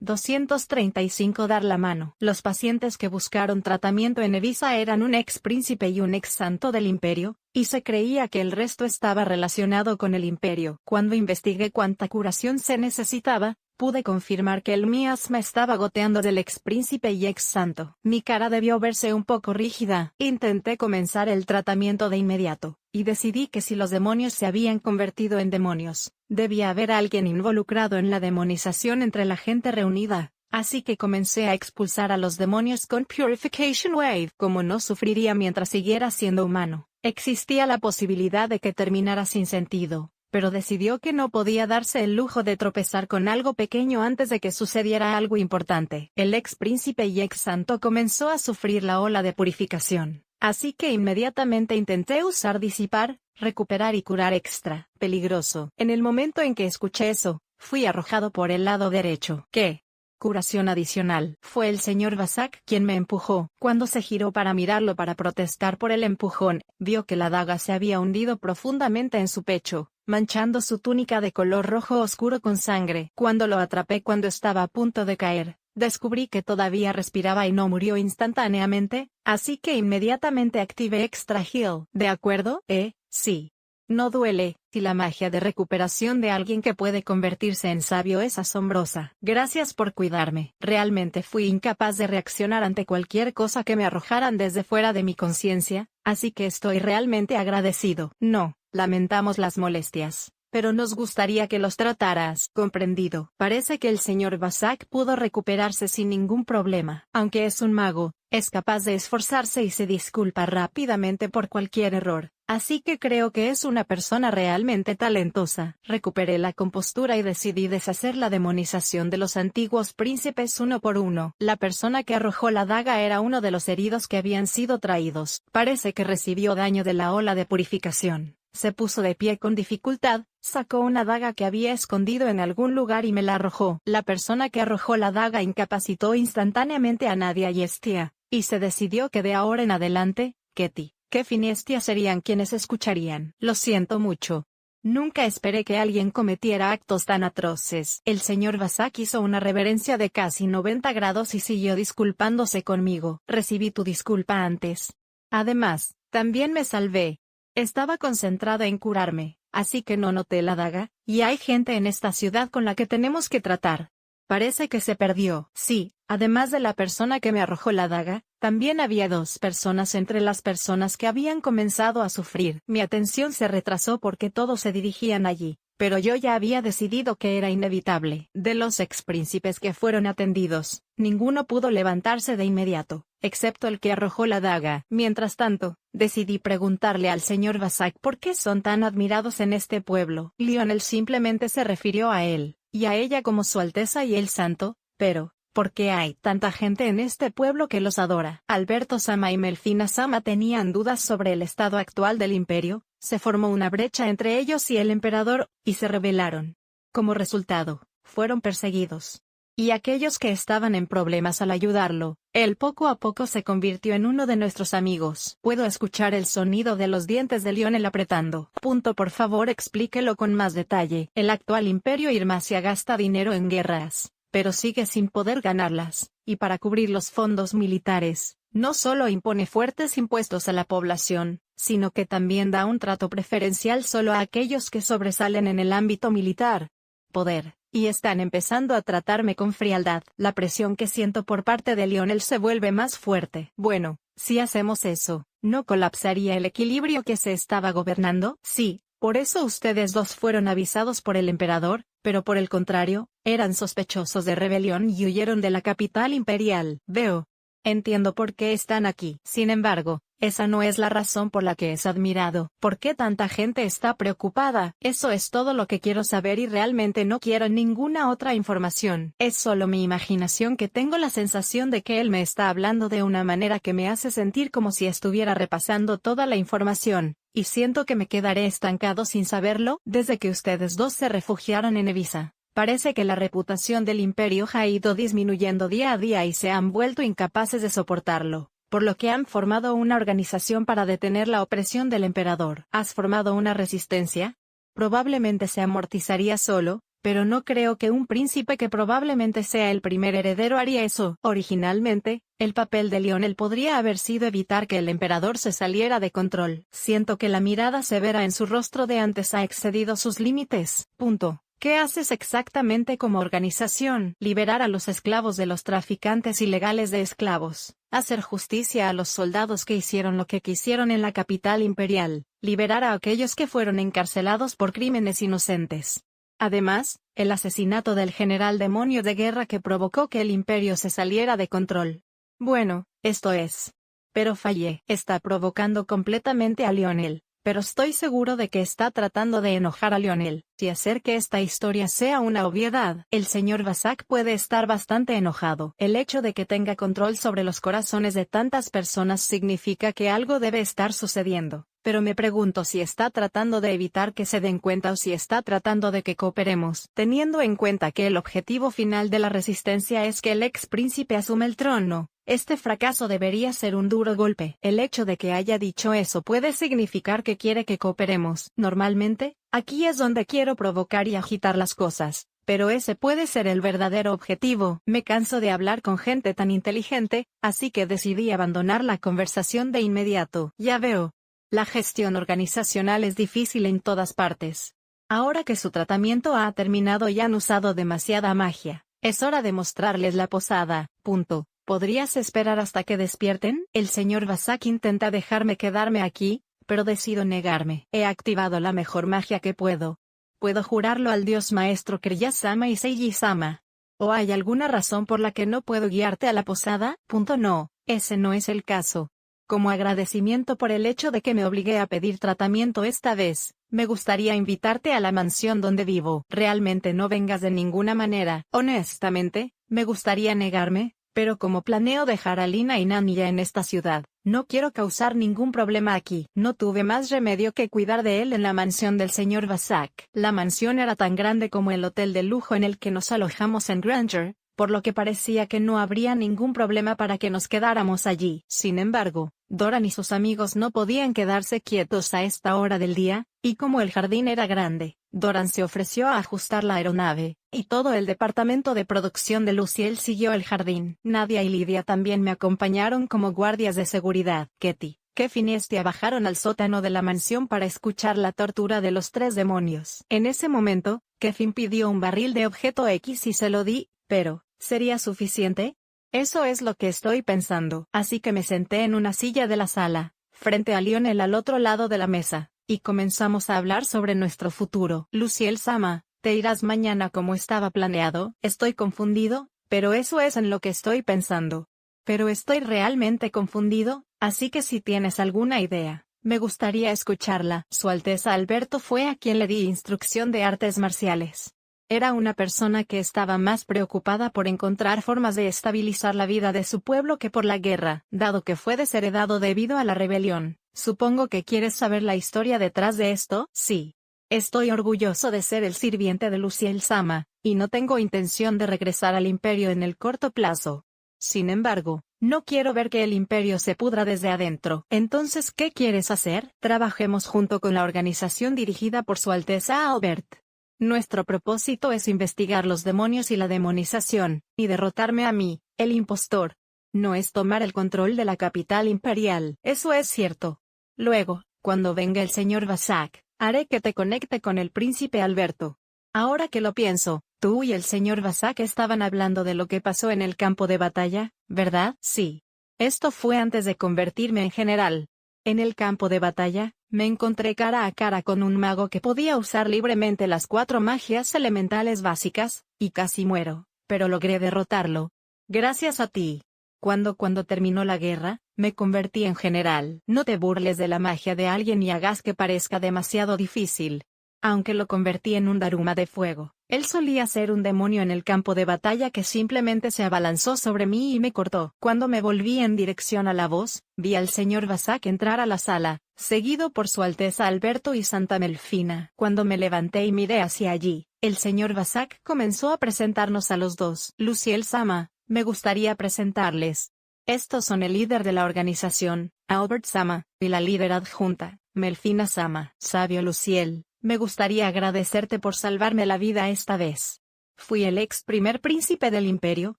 235 Dar la mano. Los pacientes que buscaron tratamiento en Evisa eran un ex príncipe y un ex santo del imperio, y se creía que el resto estaba relacionado con el imperio. Cuando investigué cuánta curación se necesitaba, pude confirmar que el miasma estaba goteando del ex príncipe y ex santo. Mi cara debió verse un poco rígida. Intenté comenzar el tratamiento de inmediato, y decidí que si los demonios se habían convertido en demonios, debía haber alguien involucrado en la demonización entre la gente reunida. Así que comencé a expulsar a los demonios con Purification Wave. Como no sufriría mientras siguiera siendo humano, existía la posibilidad de que terminara sin sentido, pero decidió que no podía darse el lujo de tropezar con algo pequeño antes de que sucediera algo importante. El ex príncipe y ex santo comenzó a sufrir la ola de purificación, así que inmediatamente intenté usar disipar, recuperar y curar extra. Peligroso. En el momento en que escuché eso, fui arrojado por el lado derecho. ¿Qué? Curación adicional. Fue el señor Vasak quien me empujó. Cuando se giró para mirarlo para protestar por el empujón, vio que la daga se había hundido profundamente en su pecho, manchando su túnica de color rojo oscuro con sangre. Cuando lo atrapé cuando estaba a punto de caer, descubrí que todavía respiraba y no murió instantáneamente, así que inmediatamente activé Extra Heal. ¿De acuerdo? Sí. No duele, y la magia de recuperación de alguien que puede convertirse en sabio es asombrosa. Gracias por cuidarme. Realmente fui incapaz de reaccionar ante cualquier cosa que me arrojaran desde fuera de mi conciencia, así que estoy realmente agradecido. No, lamentamos las molestias, pero nos gustaría que los trataras. Comprendido. Parece que el señor Vasak pudo recuperarse sin ningún problema. Aunque es un mago, es capaz de esforzarse y se disculpa rápidamente por cualquier error. Así que creo que es una persona realmente talentosa. Recuperé la compostura y decidí deshacer la demonización de los antiguos príncipes uno por uno. La persona que arrojó la daga era uno de los heridos que habían sido traídos. Parece que recibió daño de la ola de purificación. Se puso de pie con dificultad, sacó una daga que había escondido en algún lugar y me la arrojó. La persona que arrojó la daga incapacitó instantáneamente a Nadia y Estia, y se decidió que de ahora en adelante, Ketty, Kefin y Estia serían quienes escucharían. Lo siento mucho. Nunca esperé que alguien cometiera actos tan atroces. El señor Vasak hizo una reverencia de casi 90 grados y siguió disculpándose conmigo. Recibí tu disculpa antes. Además, también me salvé. Estaba concentrada en curarme, así que no noté la daga, y hay gente en esta ciudad con la que tenemos que tratar. Parece que se perdió. Sí, además de la persona que me arrojó la daga, también había 2 personas entre las personas que habían comenzado a sufrir. Mi atención se retrasó porque todos se dirigían allí, pero yo ya había decidido que era inevitable. De los ex príncipes que fueron atendidos, ninguno pudo levantarse de inmediato, excepto el que arrojó la daga. Mientras tanto, decidí preguntarle al señor Vasak por qué son tan admirados en este pueblo. Lionel simplemente se refirió a él y a ella como Su Alteza y el Santo, pero ¿por qué hay tanta gente en este pueblo que los adora? Alberto Sama y Melfina Sama tenían dudas sobre el estado actual del imperio, se formó una brecha entre ellos y el emperador, y se rebelaron. Como resultado, fueron perseguidos. Y aquellos que estaban en problemas al ayudarlo, él poco a poco se convirtió en uno de nuestros amigos. Puedo escuchar el sonido de los dientes de Lionel apretando. Por favor explíquelo con más detalle. El actual imperio Irmacia gasta dinero en guerras, pero sigue sin poder ganarlas, y para cubrir los fondos militares, no solo impone fuertes impuestos a la población, sino que también da un trato preferencial solo a aquellos que sobresalen en el ámbito militar. Poder. Y están empezando a tratarme con frialdad. La presión que siento por parte de Lionel se vuelve más fuerte. Bueno, si hacemos eso, ¿no colapsaría el equilibrio que se estaba gobernando? Sí, por eso ustedes 2 fueron avisados por el emperador, pero por el contrario, eran sospechosos de rebelión y huyeron de la capital imperial. Veo. Entiendo por qué están aquí. Sin embargo, esa no es la razón por la que es admirado. ¿Por qué tanta gente está preocupada? Eso es todo lo que quiero saber y realmente no quiero ninguna otra información. Es solo mi imaginación que tengo la sensación de que él me está hablando de una manera que me hace sentir como si estuviera repasando toda la información, y siento que me quedaré estancado sin saberlo. Desde que ustedes 2 se refugiaron en Evisa, parece que la reputación del imperio ha ido disminuyendo día a día y se han vuelto incapaces de soportarlo, por lo que han formado una organización para detener la opresión del emperador. ¿Has formado una resistencia? Probablemente se amortizaría solo, pero no creo que un príncipe que probablemente sea el primer heredero haría eso. Originalmente, el papel de Lionel podría haber sido evitar que el emperador se saliera de control. Siento que la mirada severa en su rostro de antes ha excedido sus límites. Punto. ¿Qué haces exactamente como organización? Liberar a los esclavos de los traficantes ilegales de esclavos. Hacer justicia a los soldados que hicieron lo que quisieron en la capital imperial. Liberar a aquellos que fueron encarcelados por crímenes inocentes. Además, el asesinato del general demonio de guerra que provocó que el imperio se saliera de control. Bueno, esto es. Pero fallé. Está provocando completamente a Lionel. Pero estoy seguro de que está tratando de enojar a Lionel, y hacer que esta historia sea una obviedad. El señor Vasak puede estar bastante enojado. El hecho de que tenga control sobre los corazones de tantas personas significa que algo debe estar sucediendo. Pero me pregunto si está tratando de evitar que se den cuenta o si está tratando de que cooperemos. Teniendo en cuenta que el objetivo final de la resistencia es que el ex príncipe asuma el trono, este fracaso debería ser un duro golpe. El hecho de que haya dicho eso puede significar que quiere que cooperemos. Normalmente, aquí es donde quiero provocar y agitar las cosas. Pero ese puede ser el verdadero objetivo. Me canso de hablar con gente tan inteligente, así que decidí abandonar la conversación de inmediato. Ya veo. La gestión organizacional es difícil en todas partes. Ahora que su tratamiento ha terminado y han usado demasiada magia, es hora de mostrarles la posada. Punto. ¿Podrías esperar hasta que despierten? El señor Vasak intenta dejarme quedarme aquí, pero decido negarme. He activado la mejor magia que puedo. Puedo jurarlo al dios maestro Kriya-sama y Seiji-sama. ¿O hay alguna razón por la que no puedo guiarte a la posada? No, ese no es el caso. Como agradecimiento por el hecho de que me obligué a pedir tratamiento esta vez, me gustaría invitarte a la mansión donde vivo. Realmente no vengas de ninguna manera. Honestamente, me gustaría negarme, pero como planeo dejar a Lina y Nanya en esta ciudad, no quiero causar ningún problema aquí. No tuve más remedio que cuidar de él en la mansión del señor Vasak. La mansión era tan grande como el hotel de lujo en el que nos alojamos en Granger, por lo que parecía que no habría ningún problema para que nos quedáramos allí. Sin embargo, Doran y sus amigos no podían quedarse quietos a esta hora del día, y como el jardín era grande, Doran se ofreció a ajustar la aeronave, y todo el departamento de producción de Luciel siguió el jardín. Nadia y Lidia también me acompañaron como guardias de seguridad. Ketty, Kefin y Estia bajaron al sótano de la mansión para escuchar la tortura de los 3 demonios. En ese momento, Kefin pidió un barril de objeto X y se lo di, pero, ¿sería suficiente? Eso es lo que estoy pensando. Así que me senté en una silla de la sala, frente a Lionel al otro lado de la mesa, y comenzamos a hablar sobre nuestro futuro. Luciel-sama, ¿te irás mañana como estaba planeado? Estoy confundido, pero eso es en lo que estoy pensando. Pero estoy realmente confundido, así que si tienes alguna idea, me gustaría escucharla. Su Alteza Alberto fue a quien le di instrucción de artes marciales. Era una persona que estaba más preocupada por encontrar formas de estabilizar la vida de su pueblo que por la guerra, dado que fue desheredado debido a la rebelión. Supongo que quieres saber la historia detrás de esto. Sí. Estoy orgulloso de ser el sirviente de Luciel-sama, y no tengo intención de regresar al imperio en el corto plazo. Sin embargo, no quiero ver que el imperio se pudra desde adentro. Entonces, ¿qué quieres hacer? Trabajemos junto con la organización dirigida por Su Alteza Albert. Nuestro propósito es investigar los demonios y la demonización, y derrotarme a mí, el impostor. No es tomar el control de la capital imperial. Eso es cierto. Luego, cuando venga el señor Vasak, haré que te conecte con el príncipe Alberto. Ahora que lo pienso, tú y el señor Vasak estaban hablando de lo que pasó en el campo de batalla, ¿verdad? Sí. Esto fue antes de convertirme en general. En el campo de batalla, me encontré cara a cara con un mago que podía usar libremente las 4 magias elementales básicas, y casi muero, pero logré derrotarlo. Gracias a ti. Cuando terminó la guerra, me convertí en general. No te burles de la magia de alguien y hagas que parezca demasiado difícil. Aunque lo convertí en un Daruma de fuego, él solía ser un demonio en el campo de batalla que simplemente se abalanzó sobre mí y me cortó. Cuando me volví en dirección a la voz, vi al señor Vasak entrar a la sala, seguido por Su Alteza Alberto y Santa Melfina. Cuando me levanté y miré hacia allí, el señor Vasak comenzó a presentarnos a los dos. Luciel-sama, me gustaría presentarles. Estos son el líder de la organización, Albert-sama, y la líder adjunta, Melfina-sama. Sabio Luciel, Me gustaría agradecerte por salvarme la vida esta vez. Fui el ex primer príncipe del imperio,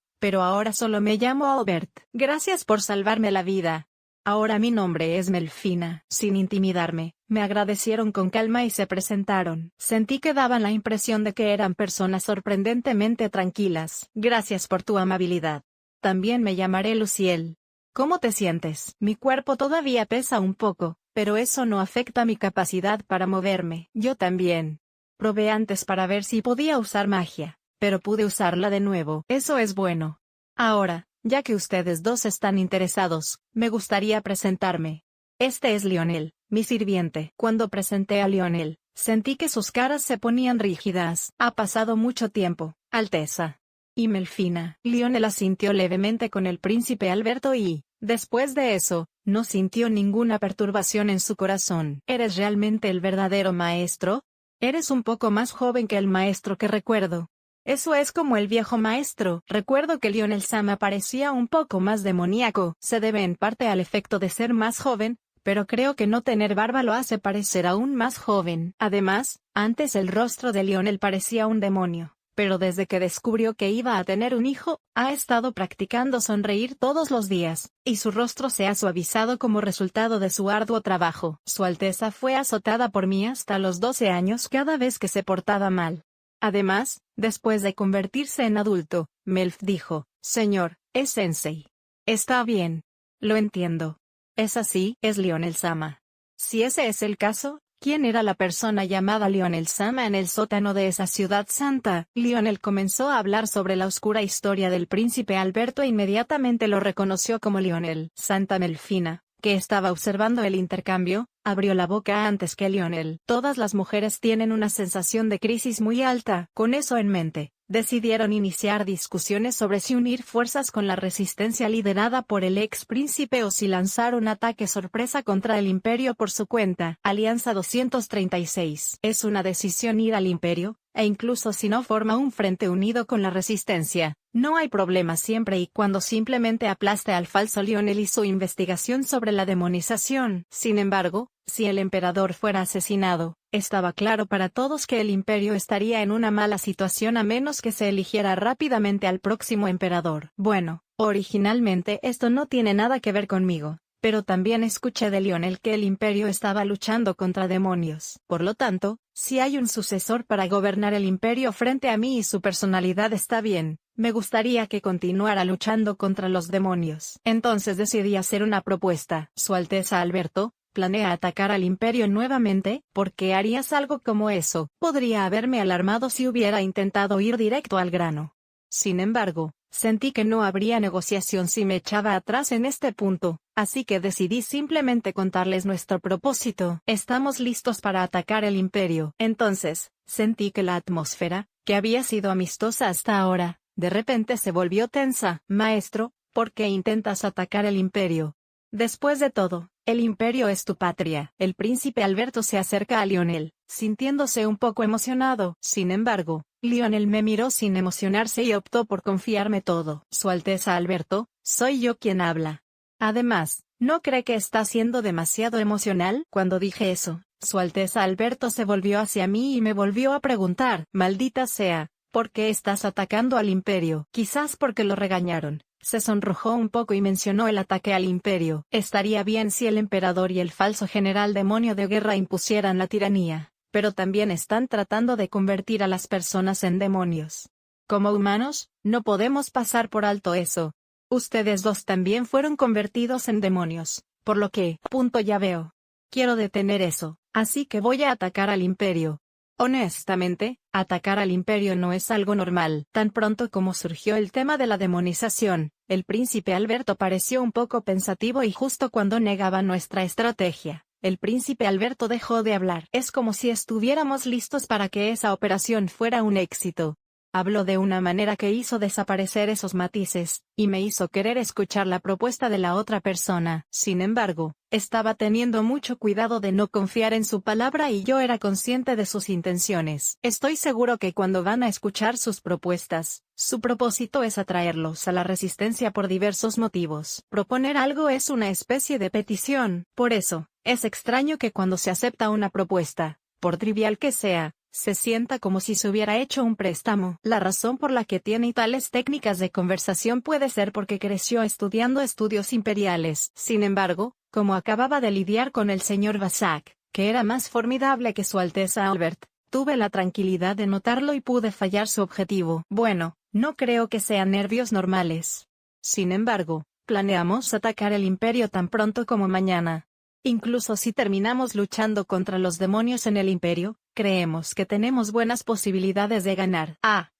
pero ahora solo me llamo Albert. Gracias por salvarme la vida. Ahora mi nombre es Melfina. Sin intimidarme, me agradecieron con calma y se presentaron. Sentí que daban la impresión de que eran personas sorprendentemente tranquilas. Gracias por tu amabilidad. También me llamaré Luciel. ¿Cómo te sientes? Mi cuerpo todavía pesa un poco, pero eso no afecta mi capacidad para moverme. Yo también. Probé antes para ver si podía usar magia, pero pude usarla de nuevo. Eso es bueno. Ahora, ya que ustedes dos están interesados, me gustaría presentarme. Este es Lionel, mi sirviente. Cuando presenté a Lionel, sentí que sus caras se ponían rígidas. Ha pasado mucho tiempo, Alteza. Y Melfina. Lionel asintió levemente con el príncipe Alberto y, después de eso, no sintió ninguna perturbación en su corazón. ¿Eres realmente el verdadero maestro? Eres un poco más joven que el maestro que recuerdo. Eso es como el viejo maestro. Recuerdo que Lionel Sama parecía un poco más demoníaco. Se debe en parte al efecto de ser más joven, pero creo que no tener barba lo hace parecer aún más joven. Además, antes el rostro de Lionel parecía un demonio, pero desde que descubrió que iba a tener un hijo, ha estado practicando sonreír todos los días, y su rostro se ha suavizado como resultado de su arduo trabajo. Su Alteza fue azotada por mí hasta los 12 años cada vez que se portaba mal. Además, después de convertirse en adulto, Melf dijo, Señor, es Sensei. Está bien. Lo entiendo. Es así, es Lionel Sama. Si ese es el caso, ¿quién era la persona llamada Lionel Sama en el sótano de esa ciudad santa? Lionel comenzó a hablar sobre la oscura historia del príncipe Alberto e inmediatamente lo reconoció como Lionel. Santa Melfina, que estaba observando el intercambio, abrió la boca antes que Lionel. Todas las mujeres tienen una sensación de crisis muy alta. Con eso en mente, decidieron iniciar discusiones sobre si unir fuerzas con la resistencia liderada por el ex príncipe o si lanzar un ataque sorpresa contra el imperio por su cuenta. Alianza 236. Es una decisión ir al imperio, e incluso si no forma un frente unido con la resistencia, no hay problema siempre y cuando simplemente aplaste al falso Lionel y su investigación sobre la demonización. Sin embargo, si el emperador fuera asesinado, estaba claro para todos que el imperio estaría en una mala situación a menos que se eligiera rápidamente al próximo emperador. Bueno, originalmente esto no tiene nada que ver conmigo, pero también escuché de Lionel que el imperio estaba luchando contra demonios. Por lo tanto, si hay un sucesor para gobernar el imperio frente a mí y su personalidad está bien, me gustaría que continuara luchando contra los demonios. Entonces decidí hacer una propuesta. Su Alteza Alberto, ¿planea atacar al imperio nuevamente? ¿Por qué harías algo como eso? Podría haberme alarmado si hubiera intentado ir directo al grano. Sin embargo, sentí que no habría negociación si me echaba atrás en este punto, así que decidí simplemente contarles nuestro propósito. Estamos listos para atacar el imperio. Entonces, sentí que la atmósfera, que había sido amistosa hasta ahora, de repente se volvió tensa. Maestro, ¿por qué intentas atacar el imperio? Después de todo, el imperio es tu patria. El príncipe Alberto se acerca a Lionel, sintiéndose un poco emocionado. Sin embargo, Lionel me miró sin emocionarse y optó por confiarme todo. Su Alteza Alberto, soy yo quien habla. Además, ¿no cree que está siendo demasiado emocional? Cuando dije eso, Su Alteza Alberto se volvió hacia mí y me volvió a preguntar, maldita sea, ¿por qué estás atacando al imperio? Quizás porque lo regañaron. Se sonrojó un poco y mencionó el ataque al imperio. Estaría bien si el emperador y el falso general demonio de guerra impusieran la tiranía, pero también están tratando de convertir a las personas en demonios. Como humanos, no podemos pasar por alto eso. Ustedes dos también fueron convertidos en demonios, por lo que, ya veo. Quiero detener eso, así que voy a atacar al imperio. Honestamente, atacar al imperio no es algo normal. Tan pronto como surgió el tema de la demonización, el príncipe Alberto pareció un poco pensativo y justo cuando negaba nuestra estrategia, el príncipe Alberto dejó de hablar. Es como si estuviéramos listos para que esa operación fuera un éxito. Habló de una manera que hizo desaparecer esos matices, y me hizo querer escuchar la propuesta de la otra persona. Sin embargo, estaba teniendo mucho cuidado de no confiar en su palabra y yo era consciente de sus intenciones. Estoy seguro que cuando van a escuchar sus propuestas, su propósito es atraerlos a la resistencia por diversos motivos. Proponer algo es una especie de petición. Por eso, es extraño que cuando se acepta una propuesta, por trivial que sea, se sienta como si se hubiera hecho un préstamo. La razón por la que tiene tales técnicas de conversación puede ser porque creció estudiando estudios imperiales. Sin embargo, como acababa de lidiar con el señor Vasak, que era más formidable que su Alteza Albert, tuve la tranquilidad de notarlo y pude fallar su objetivo. Bueno, no creo que sean nervios normales. Sin embargo, planeamos atacar el imperio tan pronto como mañana. Incluso si terminamos luchando contra los demonios en el imperio, creemos que tenemos buenas posibilidades de ganar.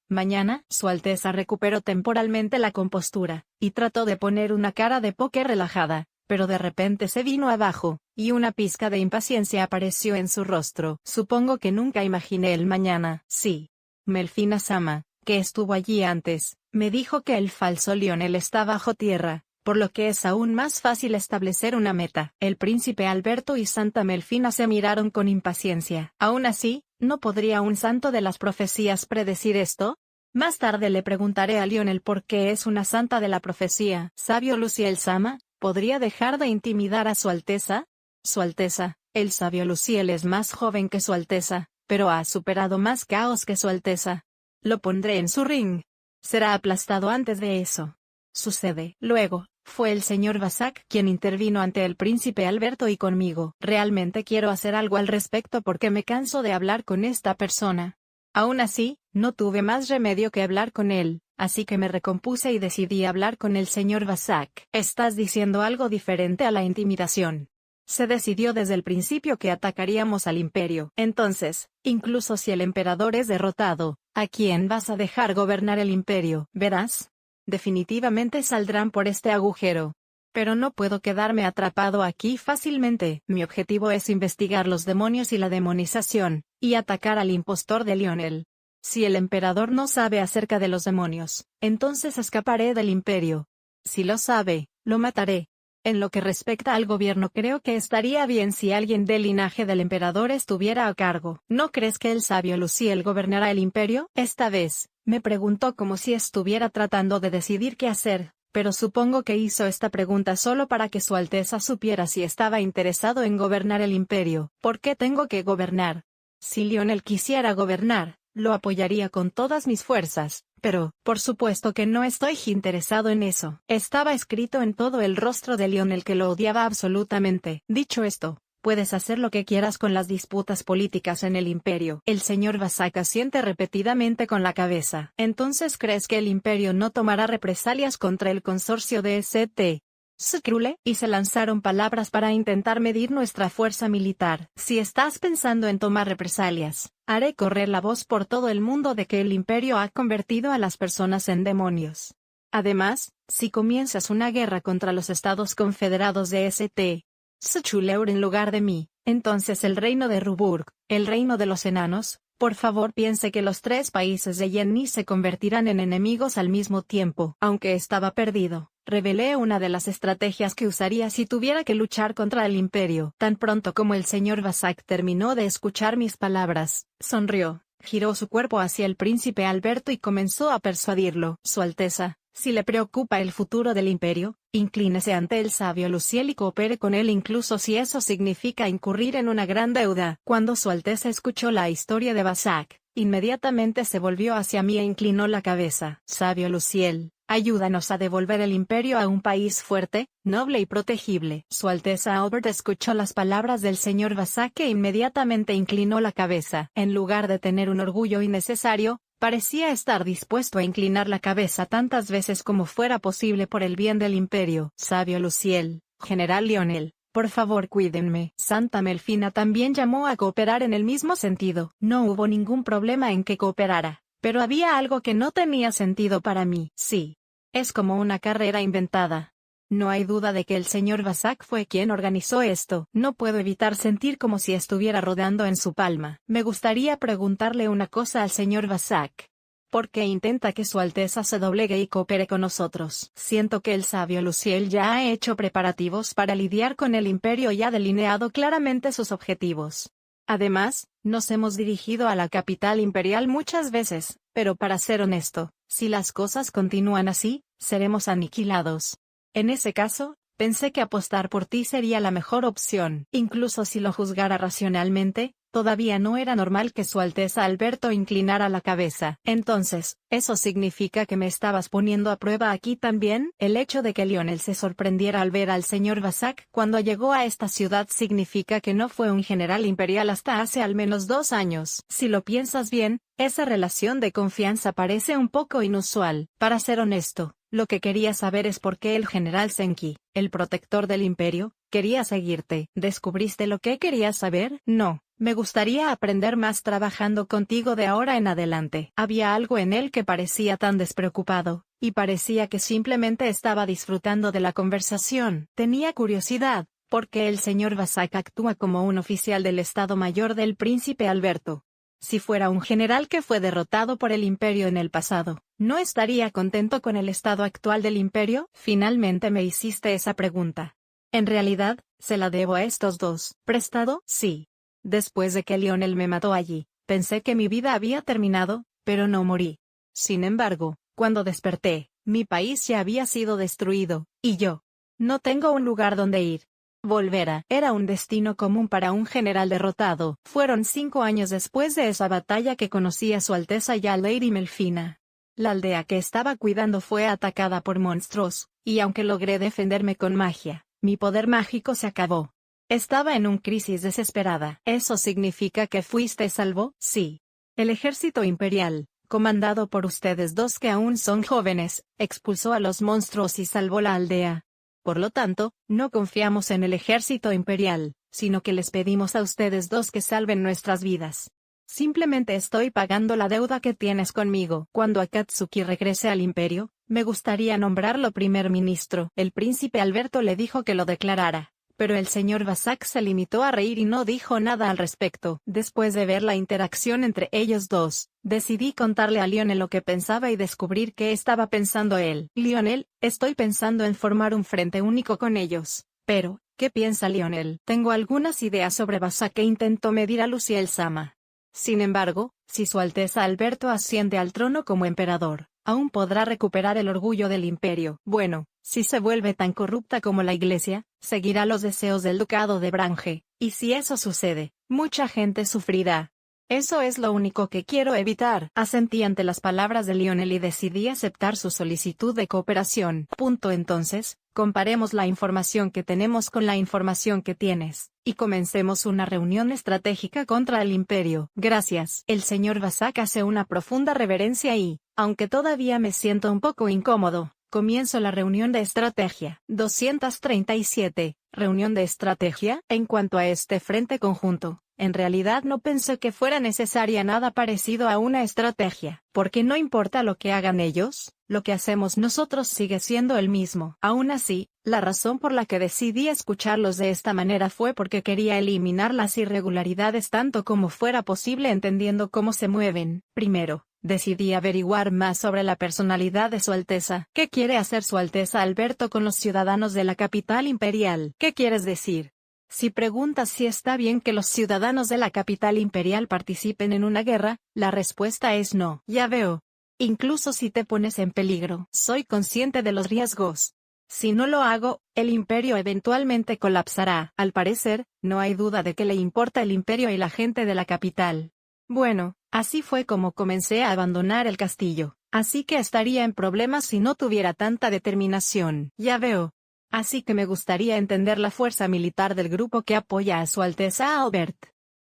Mañana, Su Alteza recuperó temporalmente la compostura, y trató de poner una cara de póker relajada, pero de repente se vino abajo, y una pizca de impaciencia apareció en su rostro. Supongo que nunca imaginé el mañana. Sí. Melfina-sama, que estuvo allí antes, me dijo que el falso Lionel está bajo tierra, por lo que es aún más fácil establecer una meta. El príncipe Alberto y Santa Melfina se miraron con impaciencia. Aún así, ¿no podría un santo de las profecías predecir esto? Más tarde le preguntaré a Lionel por qué es una santa de la profecía. Sabio Luciel-sama, ¿podría dejar de intimidar a Su Alteza? Su Alteza, el sabio Luciel es más joven que Su Alteza, pero ha superado más caos que Su Alteza. Lo pondré en su ring. Será aplastado antes de eso. Sucede. Luego, fue el señor Vasak quien intervino ante el príncipe Alberto y conmigo. Realmente quiero hacer algo al respecto porque me canso de hablar con esta persona. Aún así, no tuve más remedio que hablar con él, así que me recompuse y decidí hablar con el señor Vasak. Estás diciendo algo diferente a la intimidación. Se decidió desde el principio que atacaríamos al imperio. Entonces, incluso si el emperador es derrotado, ¿a quién vas a dejar gobernar el imperio? Verás. Definitivamente saldrán por este agujero. Pero no puedo quedarme atrapado aquí fácilmente. Mi objetivo es investigar los demonios y la demonización, y atacar al impostor de Lionel. Si el emperador no sabe acerca de los demonios, entonces escaparé del imperio. Si lo sabe, lo mataré. En lo que respecta al gobierno, creo que estaría bien si alguien del linaje del emperador estuviera a cargo. ¿No crees que el sabio Luciel gobernará el imperio? Esta vez, me preguntó como si estuviera tratando de decidir qué hacer, pero supongo que hizo esta pregunta solo para que Su Alteza supiera si estaba interesado en gobernar el imperio. ¿Por qué tengo que gobernar? Si Lionel quisiera gobernar, lo apoyaría con todas mis fuerzas, pero, por supuesto que no estoy interesado en eso. Estaba escrito en todo el rostro de Lionel que lo odiaba absolutamente. Dicho esto, puedes hacer lo que quieras con las disputas políticas en el imperio. El señor Vasak asiente repetidamente con la cabeza. ¿Entonces crees que el imperio no tomará represalias contra el consorcio de St. Skrule? Y se lanzaron palabras para intentar medir nuestra fuerza militar. Si estás pensando en tomar represalias, haré correr la voz por todo el mundo de que el imperio ha convertido a las personas en demonios. Además, si comienzas una guerra contra los estados confederados de St. Schuleur en lugar de mí, entonces el reino de Ruburg, el reino de los enanos, por favor piense que los 3 países de Yenni se convertirán en enemigos al mismo tiempo. Aunque estaba perdido, revelé una de las estrategias que usaría si tuviera que luchar contra el imperio. Tan pronto como el señor Vasak terminó de escuchar mis palabras, sonrió, giró su cuerpo hacia el príncipe Alberto y comenzó a persuadirlo. Su Alteza, si le preocupa el futuro del imperio, inclínese ante el sabio Luciel y coopere con él incluso si eso significa incurrir en una gran deuda. Cuando Su Alteza escuchó la historia de Vasak, inmediatamente se volvió hacia mí e inclinó la cabeza. Sabio Luciel, ayúdanos a devolver el imperio a un país fuerte, noble y protegible. Su Alteza Albert escuchó las palabras del señor Vasak e inmediatamente inclinó la cabeza. En lugar de tener un orgullo innecesario, parecía estar dispuesto a inclinar la cabeza tantas veces como fuera posible por el bien del imperio. Sabio Luciel, General Lionel, por favor cuídenme. Santa Melfina también llamó a cooperar en el mismo sentido. No hubo ningún problema en que cooperara, pero había algo que no tenía sentido para mí. Sí. Es como una carrera inventada. No hay duda de que el señor Vasak fue quien organizó esto. No puedo evitar sentir como si estuviera rodando en su palma. Me gustaría preguntarle una cosa al señor Vasak. ¿Por qué intenta que Su Alteza se doblegue y coopere con nosotros? Siento que el sabio Luciel ya ha hecho preparativos para lidiar con el imperio y ha delineado claramente sus objetivos. Además, nos hemos dirigido a la capital imperial muchas veces, pero para ser honesto, si las cosas continúan así, seremos aniquilados. En ese caso, pensé que apostar por ti sería la mejor opción. Incluso si lo juzgara racionalmente, Todavía no era normal que Su Alteza Alberto inclinara la cabeza. Entonces, ¿eso significa que me estabas poniendo a prueba aquí también? El hecho de que Lionel se sorprendiera al ver al señor Vasak cuando llegó a esta ciudad significa que no fue un general imperial hasta hace al menos 2 años. Si lo piensas bien, esa relación de confianza parece un poco inusual. Para ser honesto, lo que quería saber es por qué el general Senki, el protector del imperio, quería seguirte. ¿Descubriste lo que querías saber? No. Me gustaría aprender más trabajando contigo de ahora en adelante. Había algo en él que parecía tan despreocupado, y parecía que simplemente estaba disfrutando de la conversación. Tenía curiosidad, porque el señor Vasak actúa como un oficial del Estado Mayor del Príncipe Alberto. Si fuera un general que fue derrotado por el imperio en el pasado, ¿no estaría contento con el estado actual del imperio? Finalmente me hiciste esa pregunta. En realidad, se la debo a estos dos. ¿Prestado? Sí. Después de que Lionel me mató allí, pensé que mi vida había terminado, pero no morí. Sin embargo, cuando desperté, mi país ya había sido destruido, y yo no tengo un lugar donde ir. Volvera era un destino común para un general derrotado. Fueron 5 años después de esa batalla que conocí a Su Alteza y a Lady Melfina. La aldea que estaba cuidando fue atacada por monstruos, y aunque logré defenderme con magia, mi poder mágico se acabó. Estaba en un crisis desesperada. ¿Eso significa que fuiste salvo? Sí. El ejército imperial, comandado por ustedes dos que aún son jóvenes, expulsó a los monstruos y salvó la aldea. Por lo tanto, no confiamos en el ejército imperial, sino que les pedimos a ustedes dos que salven nuestras vidas. Simplemente estoy pagando la deuda que tienes conmigo. Cuando Akatsuki regrese al imperio, me gustaría nombrarlo primer ministro. El príncipe Alberto le dijo que lo declarara, pero el señor Vasak se limitó a reír y no dijo nada al respecto. Después de ver la interacción entre ellos dos, decidí contarle a Lionel lo que pensaba y descubrir qué estaba pensando él. Lionel, estoy pensando en formar un frente único con ellos. Pero, ¿qué piensa Lionel? Tengo algunas ideas sobre Vasak e intento medir a Luciel Sama. Sin embargo, si Su Alteza Alberto asciende al trono como emperador, aún podrá recuperar el orgullo del imperio. Bueno, si se vuelve tan corrupta como la iglesia, seguirá los deseos del ducado de Brange, y si eso sucede, mucha gente sufrirá. Eso es lo único que quiero evitar. Asentí ante las palabras de Lionel y decidí aceptar su solicitud de cooperación. Entonces, comparemos la información que tenemos con la información que tienes, y comencemos una reunión estratégica contra el imperio. Gracias. El señor Vasak hace una profunda reverencia y, aunque todavía me siento un poco incómodo, comienzo la reunión de estrategia. 237. Reunión de estrategia. En cuanto a este frente conjunto, en realidad no pensé que fuera necesaria nada parecido a una estrategia, porque no importa lo que hagan ellos, lo que hacemos nosotros sigue siendo el mismo. Aún así, la razón por la que decidí escucharlos de esta manera fue porque quería eliminar las irregularidades tanto como fuera posible entendiendo cómo se mueven. Primero, decidí averiguar más sobre la personalidad de Su Alteza. ¿Qué quiere hacer Su Alteza Alberto con los ciudadanos de la capital imperial? ¿Qué quieres decir? Si preguntas si está bien que los ciudadanos de la capital imperial participen en una guerra, la respuesta es no. Ya veo. Incluso si te pones en peligro. Soy consciente de los riesgos. Si no lo hago, el imperio eventualmente colapsará. Al parecer, no hay duda de que le importa el imperio y la gente de la capital. Bueno, así fue como comencé a abandonar el castillo. Así que estaría en problemas si no tuviera tanta determinación. Ya veo. Así que me gustaría entender la fuerza militar del grupo que apoya a Su Alteza Albert.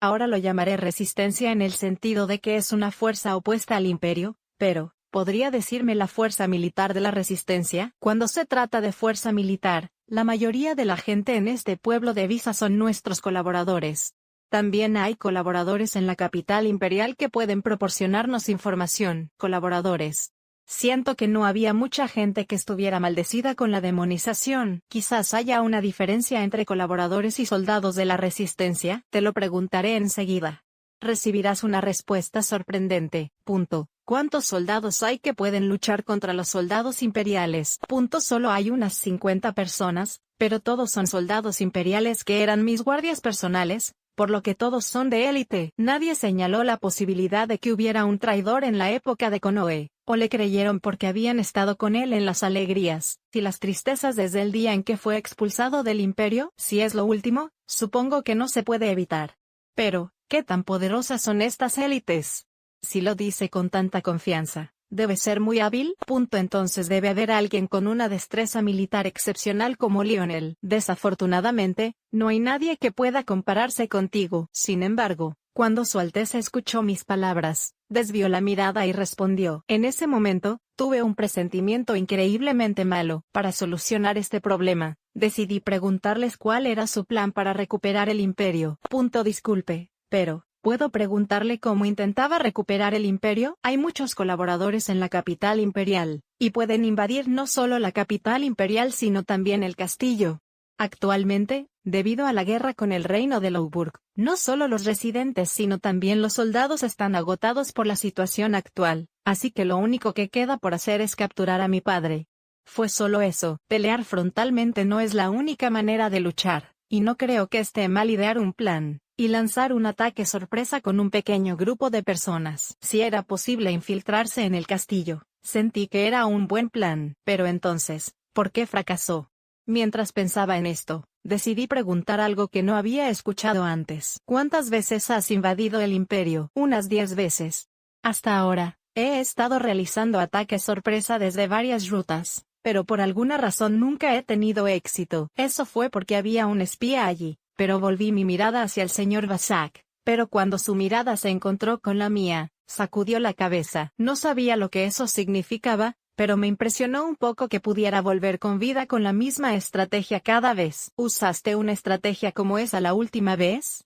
Ahora lo llamaré resistencia en el sentido de que es una fuerza opuesta al imperio, pero, ¿podría decirme la fuerza militar de la resistencia? Cuando se trata de fuerza militar, la mayoría de la gente en este pueblo de Visa son nuestros colaboradores. También hay colaboradores en la capital imperial que pueden proporcionarnos información. Colaboradores. Siento que no había mucha gente que estuviera maldecida con la demonización. Quizás haya una diferencia entre colaboradores y soldados de la resistencia. Te lo preguntaré enseguida. Recibirás una respuesta sorprendente. ¿Cuántos soldados hay que pueden luchar contra los soldados imperiales? Solo hay unas 50 personas, pero todos son soldados imperiales que eran mis guardias personales, por lo que todos son de élite. Nadie señaló la posibilidad de que hubiera un traidor en la época de Konoe, o le creyeron porque habían estado con él en las alegrías y las tristezas desde el día en que fue expulsado del imperio. Si es lo último, supongo que no se puede evitar. Pero, ¿Qué tan poderosas son estas élites? Si lo dice con tanta confianza, debe ser muy hábil. Entonces debe haber alguien con una destreza militar excepcional como Lionel. Desafortunadamente, no hay nadie que pueda compararse contigo. Sin embargo, cuando Su Alteza escuchó mis palabras, desvió la mirada y respondió. En ese momento, tuve un presentimiento increíblemente malo. Para solucionar este problema, decidí preguntarles cuál era su plan para recuperar el imperio. Disculpe, pero ¿puedo preguntarle cómo intentaba recuperar el imperio? Hay muchos colaboradores en la capital imperial, y pueden invadir no solo la capital imperial sino también el castillo. Actualmente, debido a la guerra con el reino de Lauburg, no solo los residentes sino también los soldados están agotados por la situación actual, así que lo único que queda por hacer es capturar a mi padre. Fue solo eso. Pelear frontalmente no es la única manera de luchar, y no creo que esté mal idear un plan y lanzar un ataque sorpresa con un pequeño grupo de personas. Si era posible infiltrarse en el castillo, sentí que era un buen plan. Pero entonces, ¿por qué fracasó? Mientras pensaba en esto, decidí preguntar algo que no había escuchado antes. ¿Cuántas veces has invadido el imperio? Unas 10 veces. Hasta ahora, he estado realizando ataques sorpresa desde varias rutas, pero por alguna razón nunca he tenido éxito. Eso fue porque había un espía allí. Pero volví mi mirada hacia el señor Vasak, pero cuando su mirada se encontró con la mía, sacudió la cabeza. No sabía lo que eso significaba, pero me impresionó un poco que pudiera volver con vida con la misma estrategia cada vez. ¿Usaste una estrategia como esa la última vez?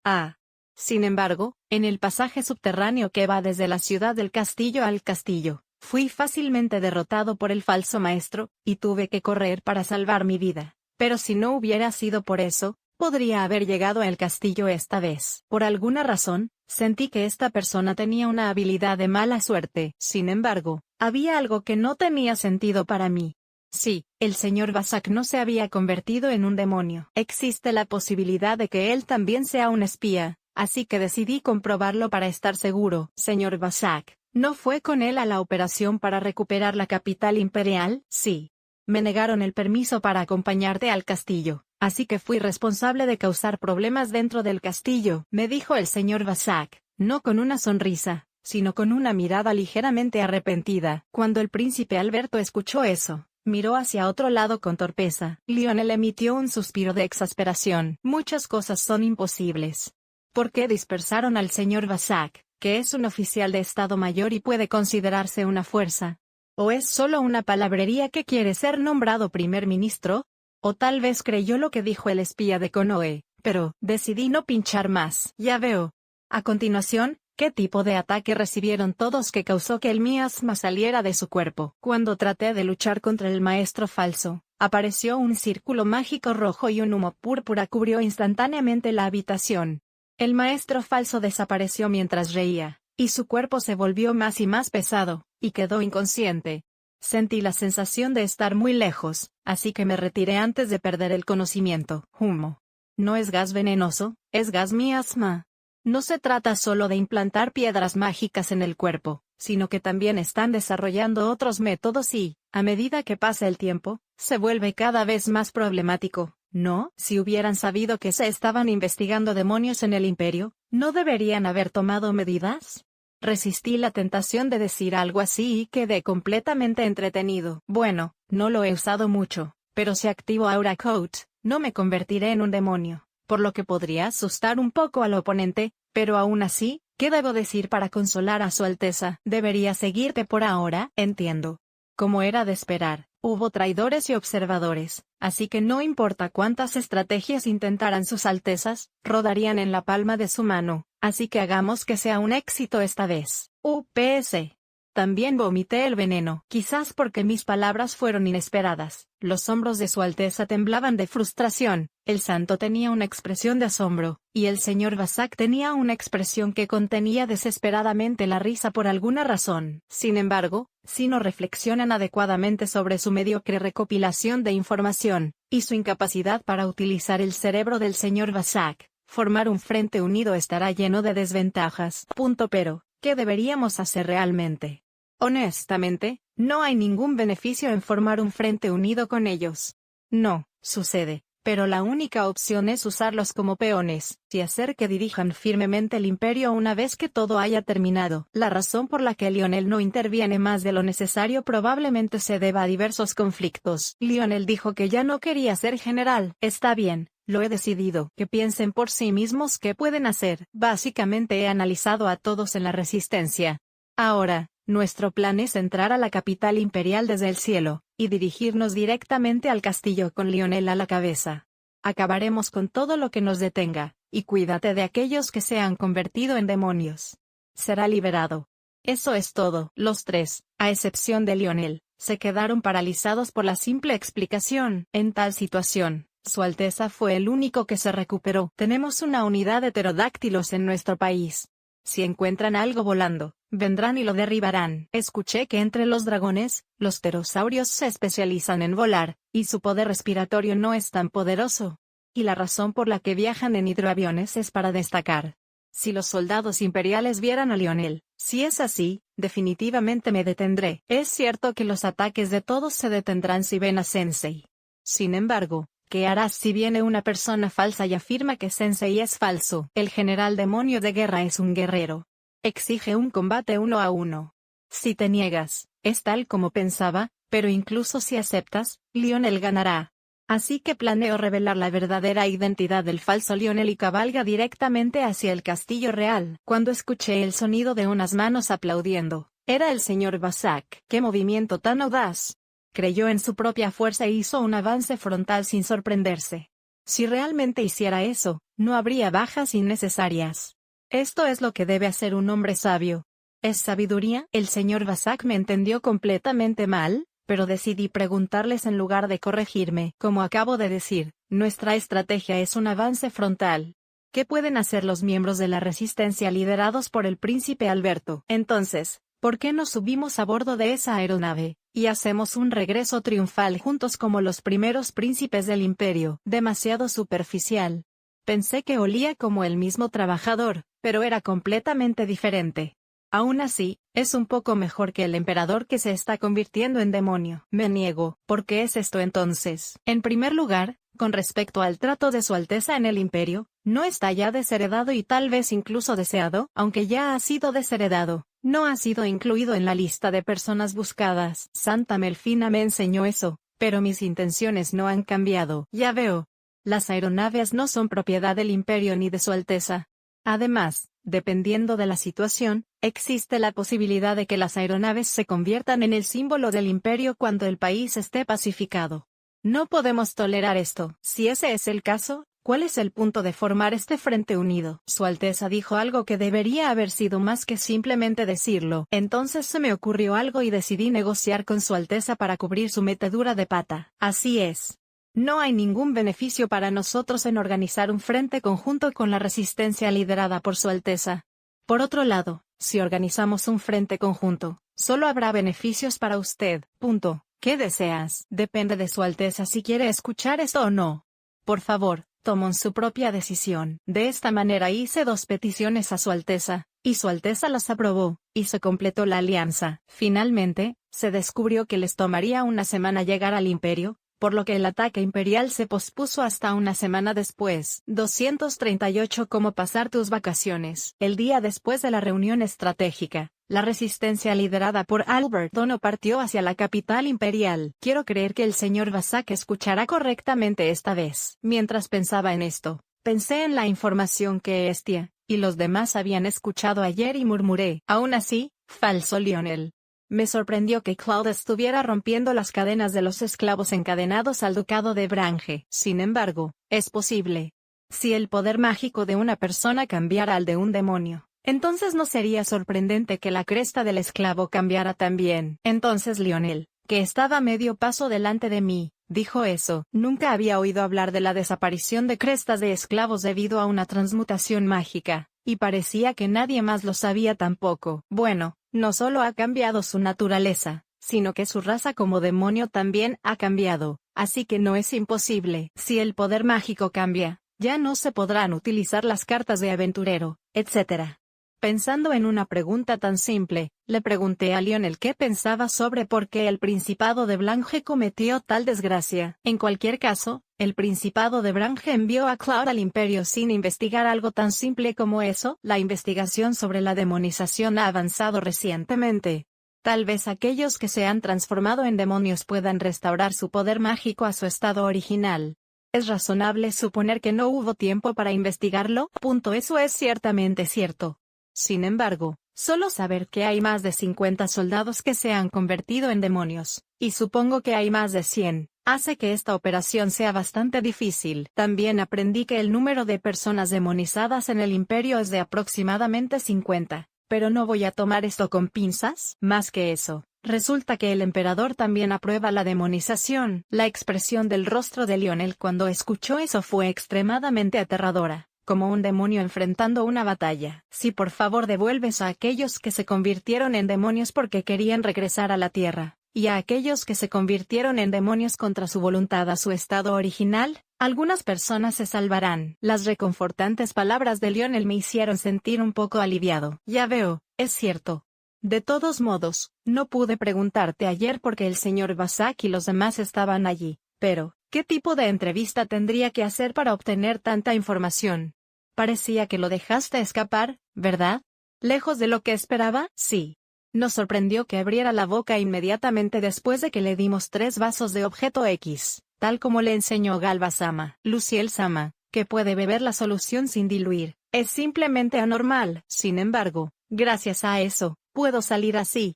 Sin embargo, en el pasaje subterráneo que va desde la ciudad del castillo al castillo, fui fácilmente derrotado por el falso maestro, y tuve que correr para salvar mi vida. Pero si no hubiera sido por eso, podría haber llegado al castillo esta vez. Por alguna razón, sentí que esta persona tenía una habilidad de mala suerte. Sin embargo, había algo que no tenía sentido para mí. Sí, el señor Vasak no se había convertido en un demonio. Existe la posibilidad de que él también sea un espía, así que decidí comprobarlo para estar seguro. Señor Vasak, ¿no fue con él a la operación para recuperar la capital imperial? Sí. Me negaron el permiso para acompañarte al castillo. Así que fui responsable de causar problemas dentro del castillo, me dijo el señor Vasak, no con una sonrisa, sino con una mirada ligeramente arrepentida. Cuando el príncipe Alberto escuchó eso, miró hacia otro lado con torpeza. Lionel emitió un suspiro de exasperación. Muchas cosas son imposibles. ¿Por qué dispersaron al señor Vasak, que es un oficial de Estado Mayor y puede considerarse una fuerza? ¿O es solo una palabrería que quiere ser nombrado primer ministro? O tal vez creyó lo que dijo el espía de Konoe, pero decidí no pinchar más. Ya veo. A continuación, ¿qué tipo de ataque recibieron todos que causó que el miasma saliera de su cuerpo? Cuando traté de luchar contra el maestro falso, apareció un círculo mágico rojo y un humo púrpura cubrió instantáneamente la habitación. El maestro falso desapareció mientras reía, y su cuerpo se volvió más y más pesado, y quedó inconsciente. Sentí la sensación de estar muy lejos, así que me retiré antes de perder el conocimiento. Humo. No es gas venenoso, es gas miasma. No se trata solo de implantar piedras mágicas en el cuerpo, sino que también están desarrollando otros métodos y, a medida que pasa el tiempo, se vuelve cada vez más problemático, ¿no? Si hubieran sabido que se estaban investigando demonios en el imperio, ¿no deberían haber tomado medidas? Resistí la tentación de decir algo así y quedé completamente entretenido. Bueno, no lo he usado mucho, pero si activo Aura Coat, no me convertiré en un demonio, por lo que podría asustar un poco al oponente, pero aún así, ¿qué debo decir para consolar a Su Alteza? Debería seguirte por ahora, entiendo. Como era de esperar, hubo traidores y observadores, así que no importa cuántas estrategias intentaran sus altezas, rodarían en la palma de su mano, así que hagamos que sea un éxito esta vez. UPS. También vomité el veneno, quizás porque mis palabras fueron inesperadas. Los hombros de Su Alteza temblaban de frustración, el santo tenía una expresión de asombro, y el señor Vasak tenía una expresión que contenía desesperadamente la risa por alguna razón. Sin embargo, si no reflexionan adecuadamente sobre su mediocre recopilación de información, y su incapacidad para utilizar el cerebro del señor Vasak, formar un frente unido estará lleno de desventajas. Pero, ¿qué deberíamos hacer realmente? Honestamente, no hay ningún beneficio en formar un frente unido con ellos. No, sucede, pero la única opción es usarlos como peones, y hacer que dirijan firmemente el imperio una vez que todo haya terminado. La razón por la que Lionel no interviene más de lo necesario probablemente se deba a diversos conflictos. Lionel dijo que ya no quería ser general. Está bien, lo he decidido. Que piensen por sí mismos qué pueden hacer. Básicamente he analizado a todos en la resistencia. Ahora, nuestro plan es entrar a la capital imperial desde el cielo, y dirigirnos directamente al castillo con Lionel a la cabeza. Acabaremos con todo lo que nos detenga, y cuídate de aquellos que se han convertido en demonios. Será liberado. Eso es todo. Los tres, a excepción de Lionel, se quedaron paralizados por la simple explicación. En tal situación, Su Alteza fue el único que se recuperó. Tenemos una unidad de pterodáctilos en nuestro país. Si encuentran algo volando, vendrán y lo derribarán. Escuché que entre los dragones, los pterosaurios se especializan en volar, y su poder respiratorio no es tan poderoso. Y la razón por la que viajan en hidroaviones es para destacar. Si los soldados imperiales vieran a Lionel, si es así, definitivamente me detendré. Es cierto que los ataques de todos se detendrán si ven a Sensei. Sin embargo, ¿qué harás si viene una persona falsa y afirma que Sensei es falso? El general demonio de guerra es un guerrero. Exige un combate 1 a 1. Si te niegas, es tal como pensaba, pero incluso si aceptas, Lionel ganará. Así que planeo revelar la verdadera identidad del falso Lionel y cabalga directamente hacia el castillo real. Cuando escuché el sonido de unas manos aplaudiendo, era el señor Basak. ¡Qué movimiento tan audaz! Creyó en su propia fuerza e hizo un avance frontal sin sorprenderse. Si realmente hiciera eso, no habría bajas innecesarias. Esto es lo que debe hacer un hombre sabio. ¿Es sabiduría? El señor Basak me entendió completamente mal, pero decidí preguntarles en lugar de corregirme. Como acabo de decir, nuestra estrategia es un avance frontal. ¿Qué pueden hacer los miembros de la resistencia liderados por el príncipe Alberto? Entonces, ¿por qué no subimos a bordo de esa aeronave, y hacemos un regreso triunfal juntos como los primeros príncipes del imperio? Demasiado superficial. Pensé que olía como el mismo trabajador, pero era completamente diferente. Aún así, es un poco mejor que el emperador que se está convirtiendo en demonio. Me niego. ¿Por qué es esto entonces? En primer lugar, con respecto al trato de Su Alteza en el imperio, no está ya desheredado y tal vez incluso deseado, aunque ya ha sido desheredado. No ha sido incluido en la lista de personas buscadas. Santa Melfina me enseñó eso, pero mis intenciones no han cambiado. Ya veo. Las aeronaves no son propiedad del imperio ni de Su Alteza. Además, dependiendo de la situación, existe la posibilidad de que las aeronaves se conviertan en el símbolo del imperio cuando el país esté pacificado. No podemos tolerar esto. Si ese es el caso, ¿cuál es el punto de formar este frente unido? Su Alteza dijo algo que debería haber sido más que simplemente decirlo. Entonces se me ocurrió algo y decidí negociar con Su Alteza para cubrir su metedura de pata. Así es. No hay ningún beneficio para nosotros en organizar un frente conjunto con la resistencia liderada por Su Alteza. Por otro lado, si organizamos un frente conjunto, solo habrá beneficios para usted. Punto. ¿Qué deseas? Depende de Su Alteza si quiere escuchar esto o no. Por favor, tomen su propia decisión. De esta manera hice 2 peticiones a Su Alteza, y Su Alteza las aprobó, y se completó la alianza. Finalmente, se descubrió que les tomaría una semana llegar al imperio, por lo que el ataque imperial se pospuso hasta una semana después. 238. ¿Cómo pasar tus vacaciones? El día después de la reunión estratégica, la resistencia liderada por Albert Dono partió hacia la capital imperial. Quiero creer que el señor Basak escuchará correctamente esta vez. Mientras pensaba en esto, pensé en la información que Estia y los demás habían escuchado ayer y murmuré, aún así, falso Lionel. Me sorprendió que Cloud estuviera rompiendo las cadenas de los esclavos encadenados al ducado de Brange. Sin embargo, es posible. Si el poder mágico de una persona cambiara al de un demonio, entonces no sería sorprendente que la cresta del esclavo cambiara también. Entonces Lionel, que estaba medio paso delante de mí, dijo eso. Nunca había oído hablar de la desaparición de crestas de esclavos debido a una transmutación mágica, y parecía que nadie más lo sabía tampoco. Bueno, no solo ha cambiado su naturaleza, sino que su raza como demonio también ha cambiado, así que no es imposible. Si el poder mágico cambia, ya no se podrán utilizar las cartas de aventurero, etc. Pensando en una pregunta tan simple, le pregunté a Lionel qué pensaba sobre por qué el Principado de Blange cometió tal desgracia. En cualquier caso, el Principado de Blange envió a Cloud al Imperio sin investigar algo tan simple como eso. La investigación sobre la demonización ha avanzado recientemente. Tal vez aquellos que se han transformado en demonios puedan restaurar su poder mágico a su estado original. ¿Es razonable suponer que no hubo tiempo para investigarlo? Eso es ciertamente cierto. Sin embargo, solo saber que hay más de 50 soldados que se han convertido en demonios, y supongo que hay más de 100, hace que esta operación sea bastante difícil. También aprendí que el número de personas demonizadas en el Imperio es de aproximadamente 50, pero no voy a tomar esto con pinzas. Más que eso, resulta que el emperador también aprueba la demonización. La expresión del rostro de Lionel cuando escuchó eso fue extremadamente aterradora. Como un demonio enfrentando una batalla. Si por favor devuelves a aquellos que se convirtieron en demonios porque querían regresar a la tierra, y a aquellos que se convirtieron en demonios contra su voluntad a su estado original, algunas personas se salvarán. Las reconfortantes palabras de Lionel me hicieron sentir un poco aliviado. Ya veo, es cierto. De todos modos, no pude preguntarte ayer porque el señor Basak y los demás estaban allí, pero, ¿qué tipo de entrevista tendría que hacer para obtener tanta información? Parecía que lo dejaste escapar, ¿verdad? Lejos de lo que esperaba, sí. Nos sorprendió que abriera la boca inmediatamente después de que le dimos 3 vasos de objeto X, tal como le enseñó Galba-sama. Luciel-sama, que puede beber la solución sin diluir, es simplemente anormal. Sin embargo, gracias a eso, puedo salir así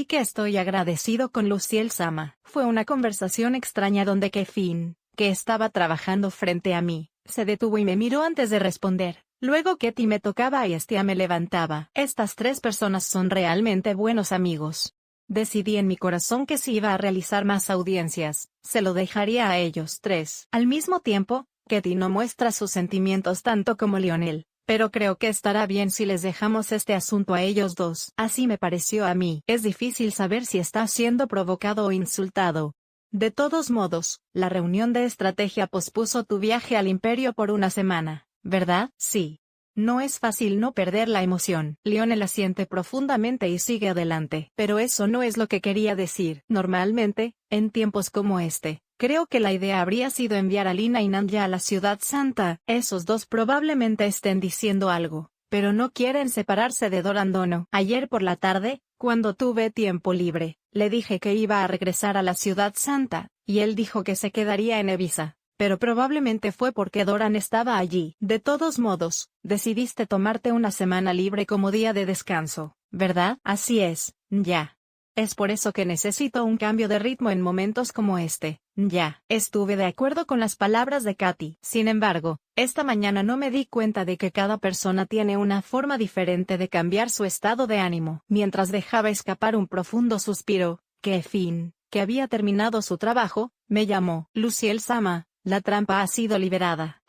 que estoy agradecido con Luciel-sama. Fue una conversación extraña donde Kefin, que estaba trabajando frente a mí, se detuvo y me miró antes de responder. Luego Ketty me tocaba y Estia me levantaba. Estas 3 personas son realmente buenos amigos. Decidí en mi corazón que si iba a realizar más audiencias, se lo dejaría a ellos 3. Al mismo tiempo, Ketty no muestra sus sentimientos tanto como Lionel, pero creo que estará bien si les dejamos este asunto a ellos 2. Así me pareció a mí. Es difícil saber si está siendo provocado o insultado. De todos modos, la reunión de estrategia pospuso tu viaje al Imperio por una semana, ¿verdad? Sí. No es fácil no perder la emoción. Lionel asiente profundamente y sigue adelante. Pero eso no es lo que quería decir. Normalmente, en tiempos como este, creo que la idea habría sido enviar a Lina y Nanya a la Ciudad Santa. Esos 2 probablemente estén diciendo algo, pero no quieren separarse de Dorandono. Ayer por la tarde, cuando tuve tiempo libre, le dije que iba a regresar a la Ciudad Santa, y él dijo que se quedaría en Evisa, pero probablemente fue porque Doran estaba allí. De todos modos, decidiste tomarte una semana libre como día de descanso, ¿verdad? Así es, ya. Es por eso que necesito un cambio de ritmo en momentos como este. Ya. Estuve de acuerdo con las palabras de Katy. Sin embargo, esta mañana no me di cuenta de que cada persona tiene una forma diferente de cambiar su estado de ánimo. Mientras dejaba escapar un profundo suspiro, Kefin, que había terminado su trabajo, me llamó. Luciel-sama, la trampa ha sido liberada.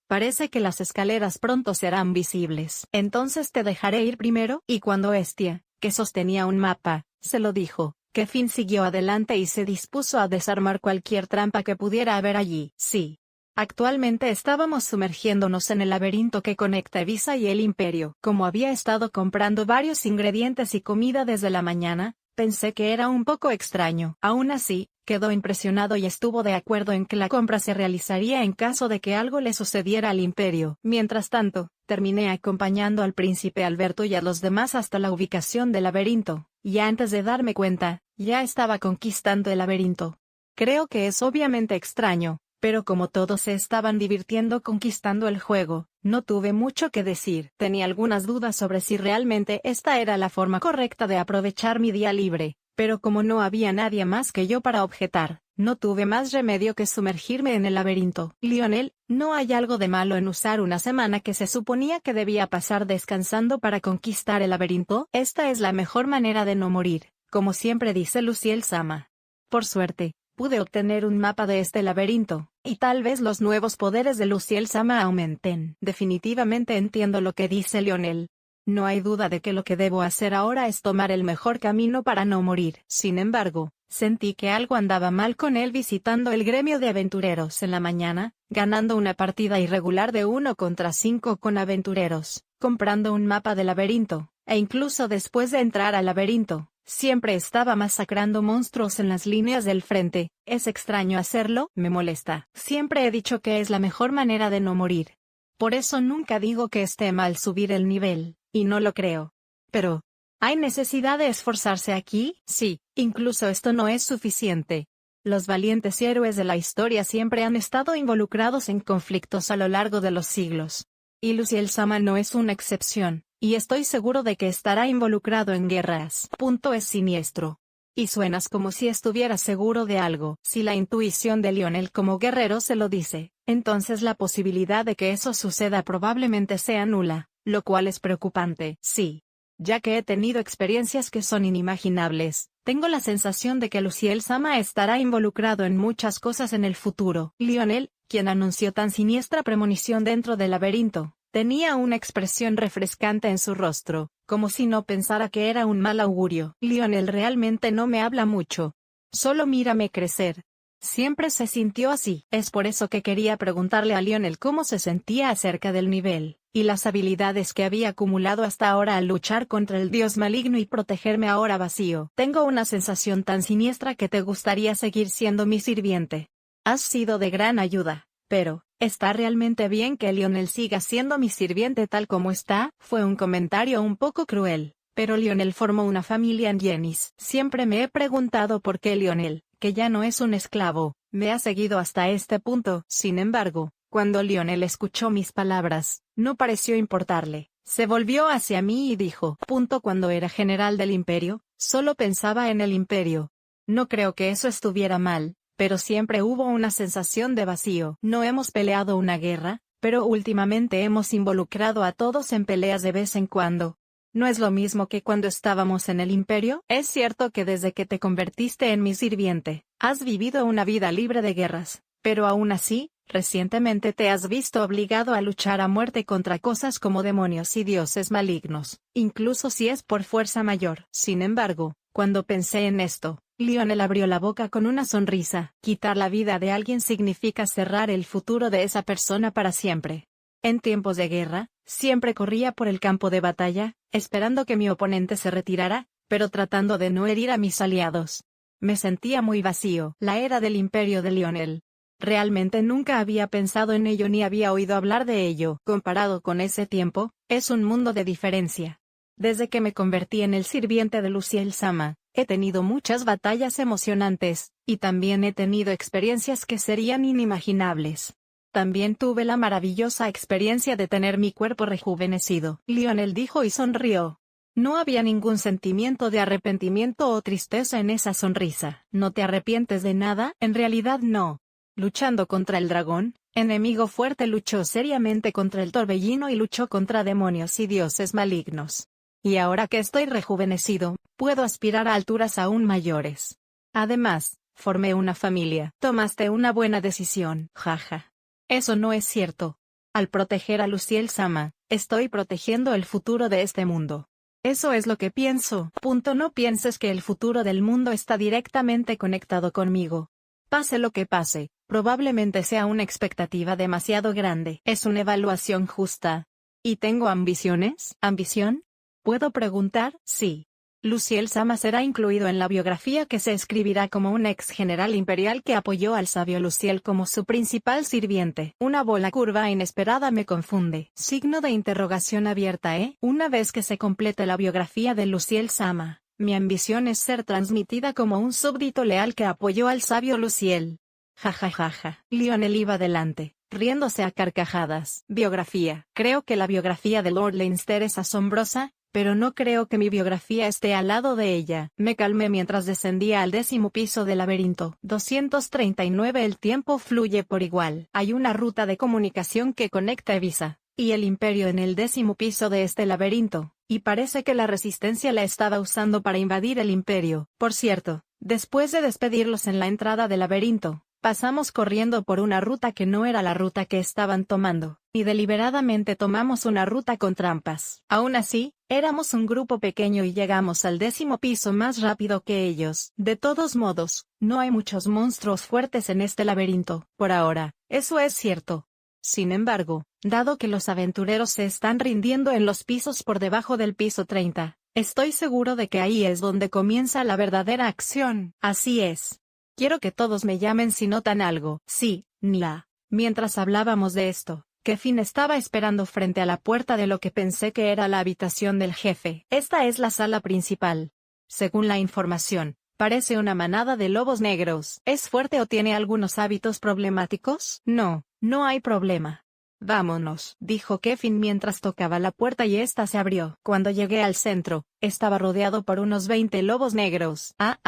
Parece que las escaleras pronto serán visibles. Entonces te dejaré ir primero. Y cuando Estia, que sostenía un mapa, se lo dijo, Kefin siguió adelante y se dispuso a desarmar cualquier trampa que pudiera haber allí. Sí. Actualmente estábamos sumergiéndonos en el laberinto que conecta Evisa y el Imperio. Como había estado comprando varios ingredientes y comida desde la mañana, pensé que era un poco extraño. Aún así, quedó impresionado y estuvo de acuerdo en que la compra se realizaría en caso de que algo le sucediera al Imperio. Mientras tanto, terminé acompañando al príncipe Alberto y a los demás hasta la ubicación del laberinto, y antes de darme cuenta, ya estaba conquistando el laberinto. Creo que es obviamente extraño, pero como todos se estaban divirtiendo conquistando el juego, no tuve mucho que decir. Tenía algunas dudas sobre si realmente esta era la forma correcta de aprovechar mi día libre, pero como no había nadie más que yo para objetar, no tuve más remedio que sumergirme en el laberinto. Lionel, ¿no hay algo de malo en usar una semana que se suponía que debía pasar descansando para conquistar el laberinto? Esta es la mejor manera de no morir, como siempre dice Luciel-sama. Por suerte, pude obtener un mapa de este laberinto, y tal vez los nuevos poderes de Luciel-sama aumenten. Definitivamente entiendo lo que dice Lionel. No hay duda de que lo que debo hacer ahora es tomar el mejor camino para no morir. Sin embargo, sentí que algo andaba mal con él visitando el gremio de aventureros en la mañana, ganando una partida irregular de 1 contra 5 con aventureros, comprando un mapa del laberinto, e incluso después de entrar al laberinto, siempre estaba masacrando monstruos en las líneas del frente. ¿Es extraño hacerlo? Me molesta. Siempre he dicho que es la mejor manera de no morir. Por eso nunca digo que esté mal subir el nivel, y no lo creo. Pero, ¿hay necesidad de esforzarse aquí? Sí, incluso esto no es suficiente. Los valientes héroes de la historia siempre han estado involucrados en conflictos a lo largo de los siglos. Y Luciel-sama no es una excepción, y estoy seguro de que estará involucrado en guerras. Es siniestro. Y suenas como si estuvieras seguro de algo. Si la intuición de Lionel como guerrero se lo dice, entonces la posibilidad de que eso suceda probablemente sea nula, lo cual es preocupante. Sí. Ya que he tenido experiencias que son inimaginables, tengo la sensación de que Luciel-sama estará involucrado en muchas cosas en el futuro. Lionel, quien anunció tan siniestra premonición dentro del laberinto, tenía una expresión refrescante en su rostro, como si no pensara que era un mal augurio. Lionel realmente no me habla mucho. Solo mírame crecer. Siempre se sintió así. Es por eso que quería preguntarle a Lionel cómo se sentía acerca del nivel, y las habilidades que había acumulado hasta ahora al luchar contra el dios maligno y protegerme ahora vacío. Tengo una sensación tan siniestra que te gustaría seguir siendo mi sirviente. Has sido de gran ayuda, pero, ¿está realmente bien que Lionel siga siendo mi sirviente tal como está? Fue un comentario un poco cruel, pero Lionel formó una familia en Genis. Siempre me he preguntado por qué Lionel, que ya no es un esclavo, me ha seguido hasta este punto. Sin embargo, cuando Lionel escuchó mis palabras, no pareció importarle. Se volvió hacia mí y dijo, cuando era general del imperio, solo pensaba en el imperio. No creo que eso estuviera mal, pero siempre hubo una sensación de vacío. No hemos peleado una guerra, pero últimamente hemos involucrado a todos en peleas de vez en cuando. ¿No es lo mismo que cuando estábamos en el imperio? Es cierto que desde que te convertiste en mi sirviente, has vivido una vida libre de guerras, pero aún así, recientemente te has visto obligado a luchar a muerte contra cosas como demonios y dioses malignos, incluso si es por fuerza mayor. Sin embargo, cuando pensé en esto, Lionel abrió la boca con una sonrisa. Quitar la vida de alguien significa cerrar el futuro de esa persona para siempre. En tiempos de guerra, siempre corría por el campo de batalla, esperando que mi oponente se retirara, pero tratando de no herir a mis aliados. Me sentía muy vacío. La era del imperio de Lionel. Realmente nunca había pensado en ello ni había oído hablar de ello. Comparado con ese tiempo, es un mundo de diferencia. Desde que me convertí en el sirviente de Luciel-sama, he tenido muchas batallas emocionantes, y también he tenido experiencias que serían inimaginables. También tuve la maravillosa experiencia de tener mi cuerpo rejuvenecido. Lionel dijo y sonrió. No había ningún sentimiento de arrepentimiento o tristeza en esa sonrisa. ¿No te arrepientes de nada? En realidad no. Luchando contra el dragón, enemigo fuerte, luchó seriamente contra el torbellino y luchó contra demonios y dioses malignos. Y ahora que estoy rejuvenecido, puedo aspirar a alturas aún mayores. Además, formé una familia. Tomaste una buena decisión. Jaja. Eso no es cierto. Al proteger a Luciel-sama, estoy protegiendo el futuro de este mundo. Eso es lo que pienso. No pienses que el futuro del mundo está directamente conectado conmigo. Pase lo que pase, probablemente sea una expectativa demasiado grande. Es una evaluación justa. ¿Y tengo ambiciones? ¿Ambición? ¿Puedo preguntar? Sí. Luciel-sama será incluido en la biografía que se escribirá como un ex general imperial que apoyó al sabio Luciel como su principal sirviente. Una bola curva inesperada me confunde. Signo de interrogación abierta, ¿eh? Una vez que se complete la biografía de Luciel-sama, mi ambición es ser transmitida como un súbdito leal que apoyó al sabio Luciel. Jajajaja. Lionel iba adelante, riéndose a carcajadas. Biografía. Creo que la biografía de Lord Leinster es asombrosa, pero no creo que mi biografía esté al lado de ella. Me calmé mientras descendía al 10º piso del laberinto. 239. El tiempo fluye por igual. Hay una ruta de comunicación que conecta Evisa y el Imperio en el 10º piso de este laberinto, y parece que la Resistencia la estaba usando para invadir el Imperio. Por cierto, después de despedirlos en la entrada del laberinto, pasamos corriendo por una ruta que no era la ruta que estaban tomando, y deliberadamente tomamos una ruta con trampas. Aún así, éramos un grupo pequeño y llegamos al 10º piso más rápido que ellos. De todos modos, no hay muchos monstruos fuertes en este laberinto, por ahora. Eso es cierto. Sin embargo, dado que los aventureros se están rindiendo en los pisos por debajo del piso 30, estoy seguro de que ahí es donde comienza la verdadera acción. Así es. Quiero que todos me llamen si notan algo. Sí, Nia. Mientras hablábamos de esto, Kefin estaba esperando frente a la puerta de lo que pensé que era la habitación del jefe. Esta es la sala principal. Según la información, parece una manada de lobos negros. ¿Es fuerte o tiene algunos hábitos problemáticos? No, no hay problema. Vámonos, dijo Kefin mientras tocaba la puerta y ésta se abrió. Cuando llegué al centro, estaba rodeado por unos 20 lobos negros. Ajá.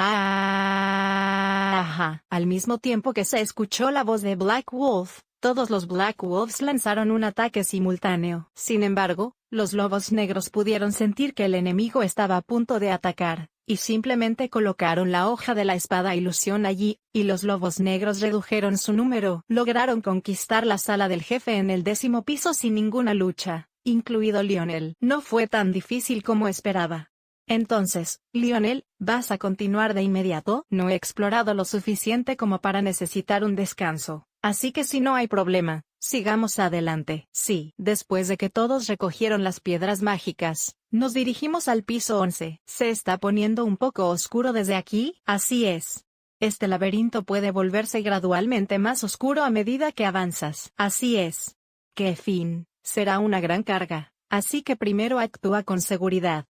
Al mismo tiempo que se escuchó la voz de Black Wolf, todos los Black Wolves lanzaron un ataque simultáneo. Sin embargo, los lobos negros pudieron sentir que el enemigo estaba a punto de atacar, y simplemente colocaron la hoja de la espada ilusión allí, y los lobos negros redujeron su número. Lograron conquistar la sala del jefe en el 10º piso sin ninguna lucha, incluido Lionel. No fue tan difícil como esperaba. Entonces, Lionel, ¿vas a continuar de inmediato? No he explorado lo suficiente como para necesitar un descanso, así que si no hay problema, sigamos adelante. Sí. Después de que todos recogieron las piedras mágicas, nos dirigimos al piso 11. ¿Se está poniendo un poco oscuro desde aquí? Así es. Este laberinto puede volverse gradualmente más oscuro a medida que avanzas. Así es. Kefin, será una gran carga. Así que primero actúa con seguridad.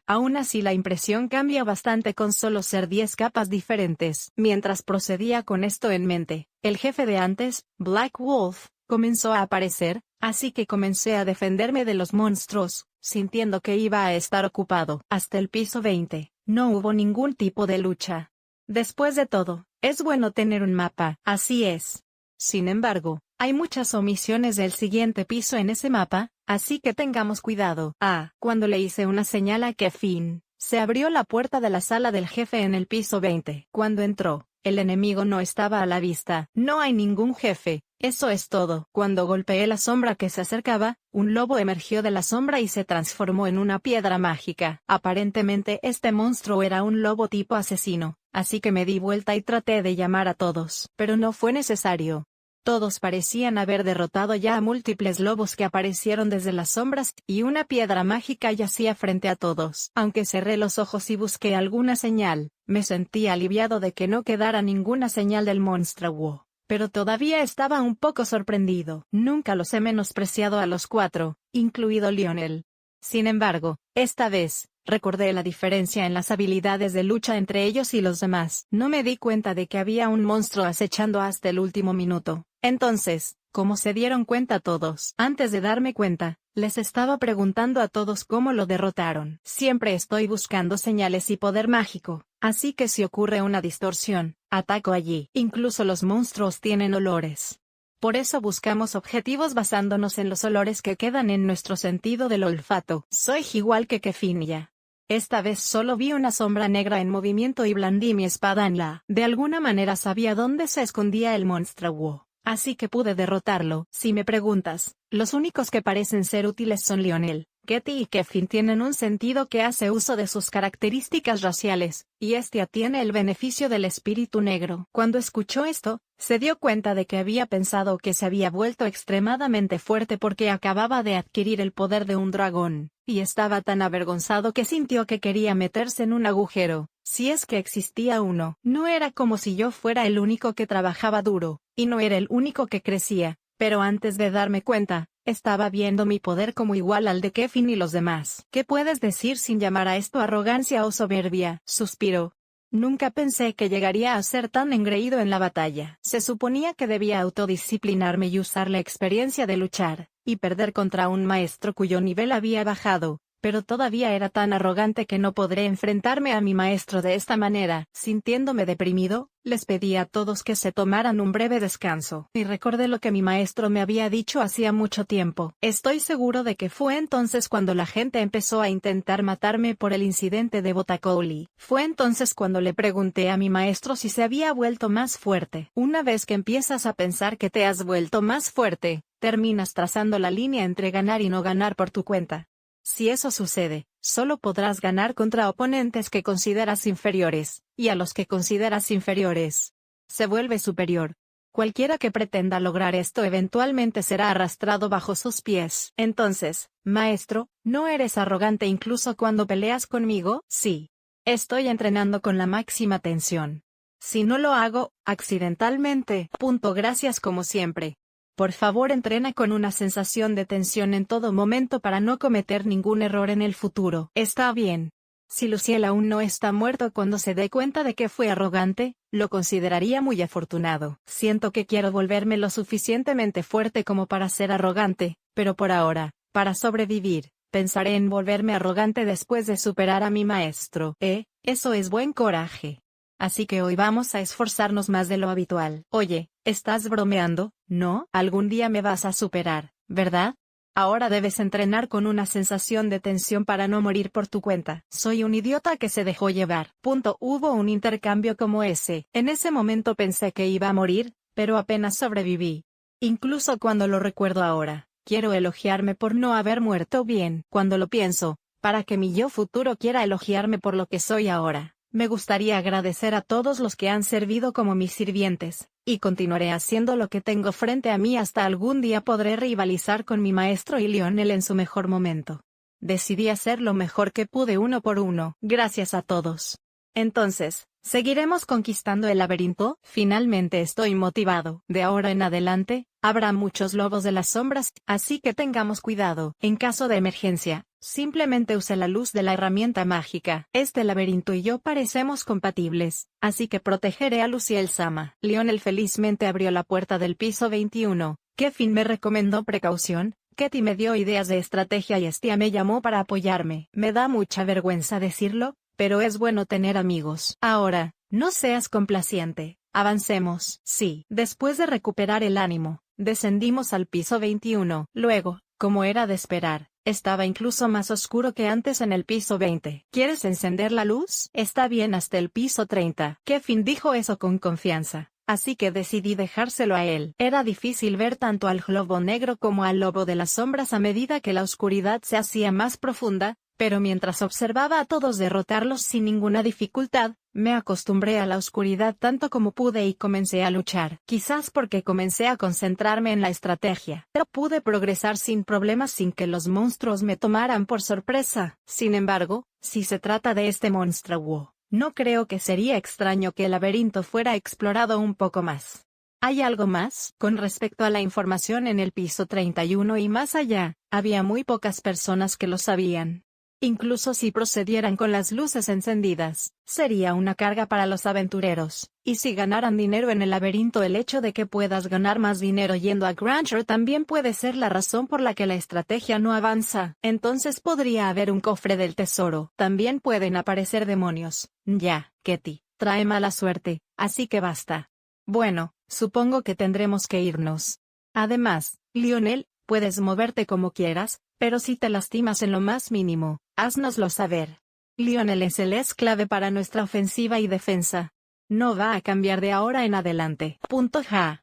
Aún así la impresión cambia bastante con solo ser 10 capas diferentes. Mientras procedía con esto en mente, el jefe de antes, Black Wolf, comenzó a aparecer, así que comencé a defenderme de los monstruos, sintiendo que iba a estar ocupado. Hasta el piso 20, no hubo ningún tipo de lucha. Después de todo, es bueno tener un mapa. Así es. Sin embargo, hay muchas omisiones del siguiente piso en ese mapa, así que tengamos cuidado. Cuando le hice una señal a Kefin, se abrió la puerta de la sala del jefe en el piso 20. Cuando entró, el enemigo no estaba a la vista. No hay ningún jefe, eso es todo. Cuando golpeé la sombra que se acercaba, un lobo emergió de la sombra y se transformó en una piedra mágica. Aparentemente este monstruo era un lobo tipo asesino, así que me di vuelta y traté de llamar a todos, pero no fue necesario. Todos parecían haber derrotado ya a múltiples lobos que aparecieron desde las sombras, y una piedra mágica yacía frente a todos. Aunque cerré los ojos y busqué alguna señal, me sentí aliviado de que no quedara ninguna señal del monstruo. Pero todavía estaba un poco sorprendido. Nunca los he menospreciado a los 4, incluido Lionel. Sin embargo, esta vez, recordé la diferencia en las habilidades de lucha entre ellos y los demás. No me di cuenta de que había un monstruo acechando hasta el último minuto. Entonces, ¿cómo se dieron cuenta todos? Antes de darme cuenta, les estaba preguntando a todos cómo lo derrotaron. Siempre estoy buscando señales y poder mágico, así que si ocurre una distorsión, ataco allí. Incluso los monstruos tienen olores. Por eso buscamos objetivos basándonos en los olores que quedan en nuestro sentido del olfato. Soy igual que Kefinia. Esta vez solo vi una sombra negra en movimiento y blandí mi espada en la. De alguna manera sabía dónde se escondía el monstruo, así que pude derrotarlo. Si me preguntas, los únicos que parecen ser útiles son Lionel, Ketty y Kefin tienen un sentido que hace uso de sus características raciales, y Estia tiene el beneficio del espíritu negro. Cuando escuchó esto, se dio cuenta de que había pensado que se había vuelto extremadamente fuerte porque acababa de adquirir el poder de un dragón, y estaba tan avergonzado que sintió que quería meterse en un agujero, si es que existía uno. No era como si yo fuera el único que trabajaba duro, y no era el único que crecía, pero antes de darme cuenta, estaba viendo mi poder como igual al de Kefin y los demás. ¿Qué puedes decir sin llamar a esto arrogancia o soberbia? Suspiró. Nunca pensé que llegaría a ser tan engreído en la batalla. Se suponía que debía autodisciplinarme y usar la experiencia de luchar, y perder contra un maestro cuyo nivel había bajado, pero todavía era tan arrogante que no podré enfrentarme a mi maestro de esta manera. Sintiéndome deprimido, les pedí a todos que se tomaran un breve descanso, y recordé lo que mi maestro me había dicho hacía mucho tiempo. Estoy seguro de que fue entonces cuando la gente empezó a intentar matarme por el incidente de Botacouli. Fue entonces cuando le pregunté a mi maestro si se había vuelto más fuerte. Una vez que empiezas a pensar que te has vuelto más fuerte, terminas trazando la línea entre ganar y no ganar por tu cuenta. Si eso sucede, solo podrás ganar contra oponentes que consideras inferiores, y a los que consideras inferiores, se vuelve superior. Cualquiera que pretenda lograr esto eventualmente será arrastrado bajo sus pies. Entonces, maestro, ¿no eres arrogante incluso cuando peleas conmigo? Sí. Estoy entrenando con la máxima tensión. Si no lo hago, accidentalmente. Gracias como siempre. Por favor, entrena con una sensación de tensión en todo momento para no cometer ningún error en el futuro. Está bien. Si Luciel aún no está muerto cuando se dé cuenta de que fue arrogante, lo consideraría muy afortunado. Siento que quiero volverme lo suficientemente fuerte como para ser arrogante, pero por ahora, para sobrevivir, pensaré en volverme arrogante después de superar a mi maestro. Eso es buen coraje. Así que hoy vamos a esforzarnos más de lo habitual. Oye, ¿estás bromeando? ¿No? Algún día me vas a superar, ¿verdad? Ahora debes entrenar con una sensación de tensión para no morir por tu cuenta. Soy un idiota que se dejó llevar. Hubo un intercambio como ese. En ese momento pensé que iba a morir, pero apenas sobreviví. Incluso cuando lo recuerdo ahora, quiero elogiarme por no haber muerto bien. Cuando lo pienso, para que mi yo futuro quiera elogiarme por lo que soy ahora, me gustaría agradecer a todos los que han servido como mis sirvientes, y continuaré haciendo lo que tengo frente a mí hasta algún día podré rivalizar con mi maestro y Lionel en su mejor momento. Decidí hacer lo mejor que pude uno por uno. Gracias a todos. Entonces, ¿seguiremos conquistando el laberinto? Finalmente estoy motivado. De ahora en adelante, habrá muchos lobos de las sombras, así que tengamos cuidado. En caso de emergencia, simplemente use la luz de la herramienta mágica. Este laberinto y yo parecemos compatibles, así que protegeré a Luciel-sama. Lionel felizmente abrió la puerta del piso 21. Kevin me recomendó precaución. Ketty me dio ideas de estrategia y Estia me llamó para apoyarme. Me da mucha vergüenza decirlo, pero es bueno tener amigos. Ahora, no seas complaciente. Avancemos. Sí. Después de recuperar el ánimo, descendimos al piso 21. Luego, como era de esperar, estaba incluso más oscuro que antes en el piso 20. ¿Quieres encender la luz? Está bien hasta el piso 30. Kevin dijo eso con confianza, así que decidí dejárselo a él. Era difícil ver tanto al lobo negro como al lobo de las sombras a medida que la oscuridad se hacía más profunda, pero mientras observaba a todos derrotarlos sin ninguna dificultad, me acostumbré a la oscuridad tanto como pude y comencé a luchar. Quizás porque comencé a concentrarme en la estrategia, pero pude progresar sin problemas sin que los monstruos me tomaran por sorpresa. Sin embargo, si se trata de este monstruo, no creo que sería extraño que el laberinto fuera explorado un poco más. ¿Hay algo más? Con respecto a la información en el piso 31 y más allá, había muy pocas personas que lo sabían. Incluso si procedieran con las luces encendidas, sería una carga para los aventureros. Y si ganaran dinero en el laberinto, el hecho de que puedas ganar más dinero yendo a Granger también puede ser la razón por la que la estrategia no avanza. Entonces podría haber un cofre del tesoro. También pueden aparecer demonios. Ya, Ketty, trae mala suerte, así que basta. Bueno, supongo que tendremos que irnos. Además, Lionel, puedes moverte como quieras, pero si te lastimas en lo más mínimo, háznoslo saber. Lionel es clave para nuestra ofensiva y defensa. No va a cambiar de ahora en adelante.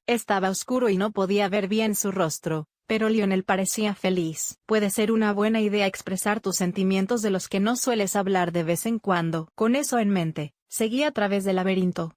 Estaba oscuro y no podía ver bien su rostro, pero Lionel parecía feliz. Puede ser una buena idea expresar tus sentimientos de los que no sueles hablar de vez en cuando. Con eso en mente, seguí a través del laberinto,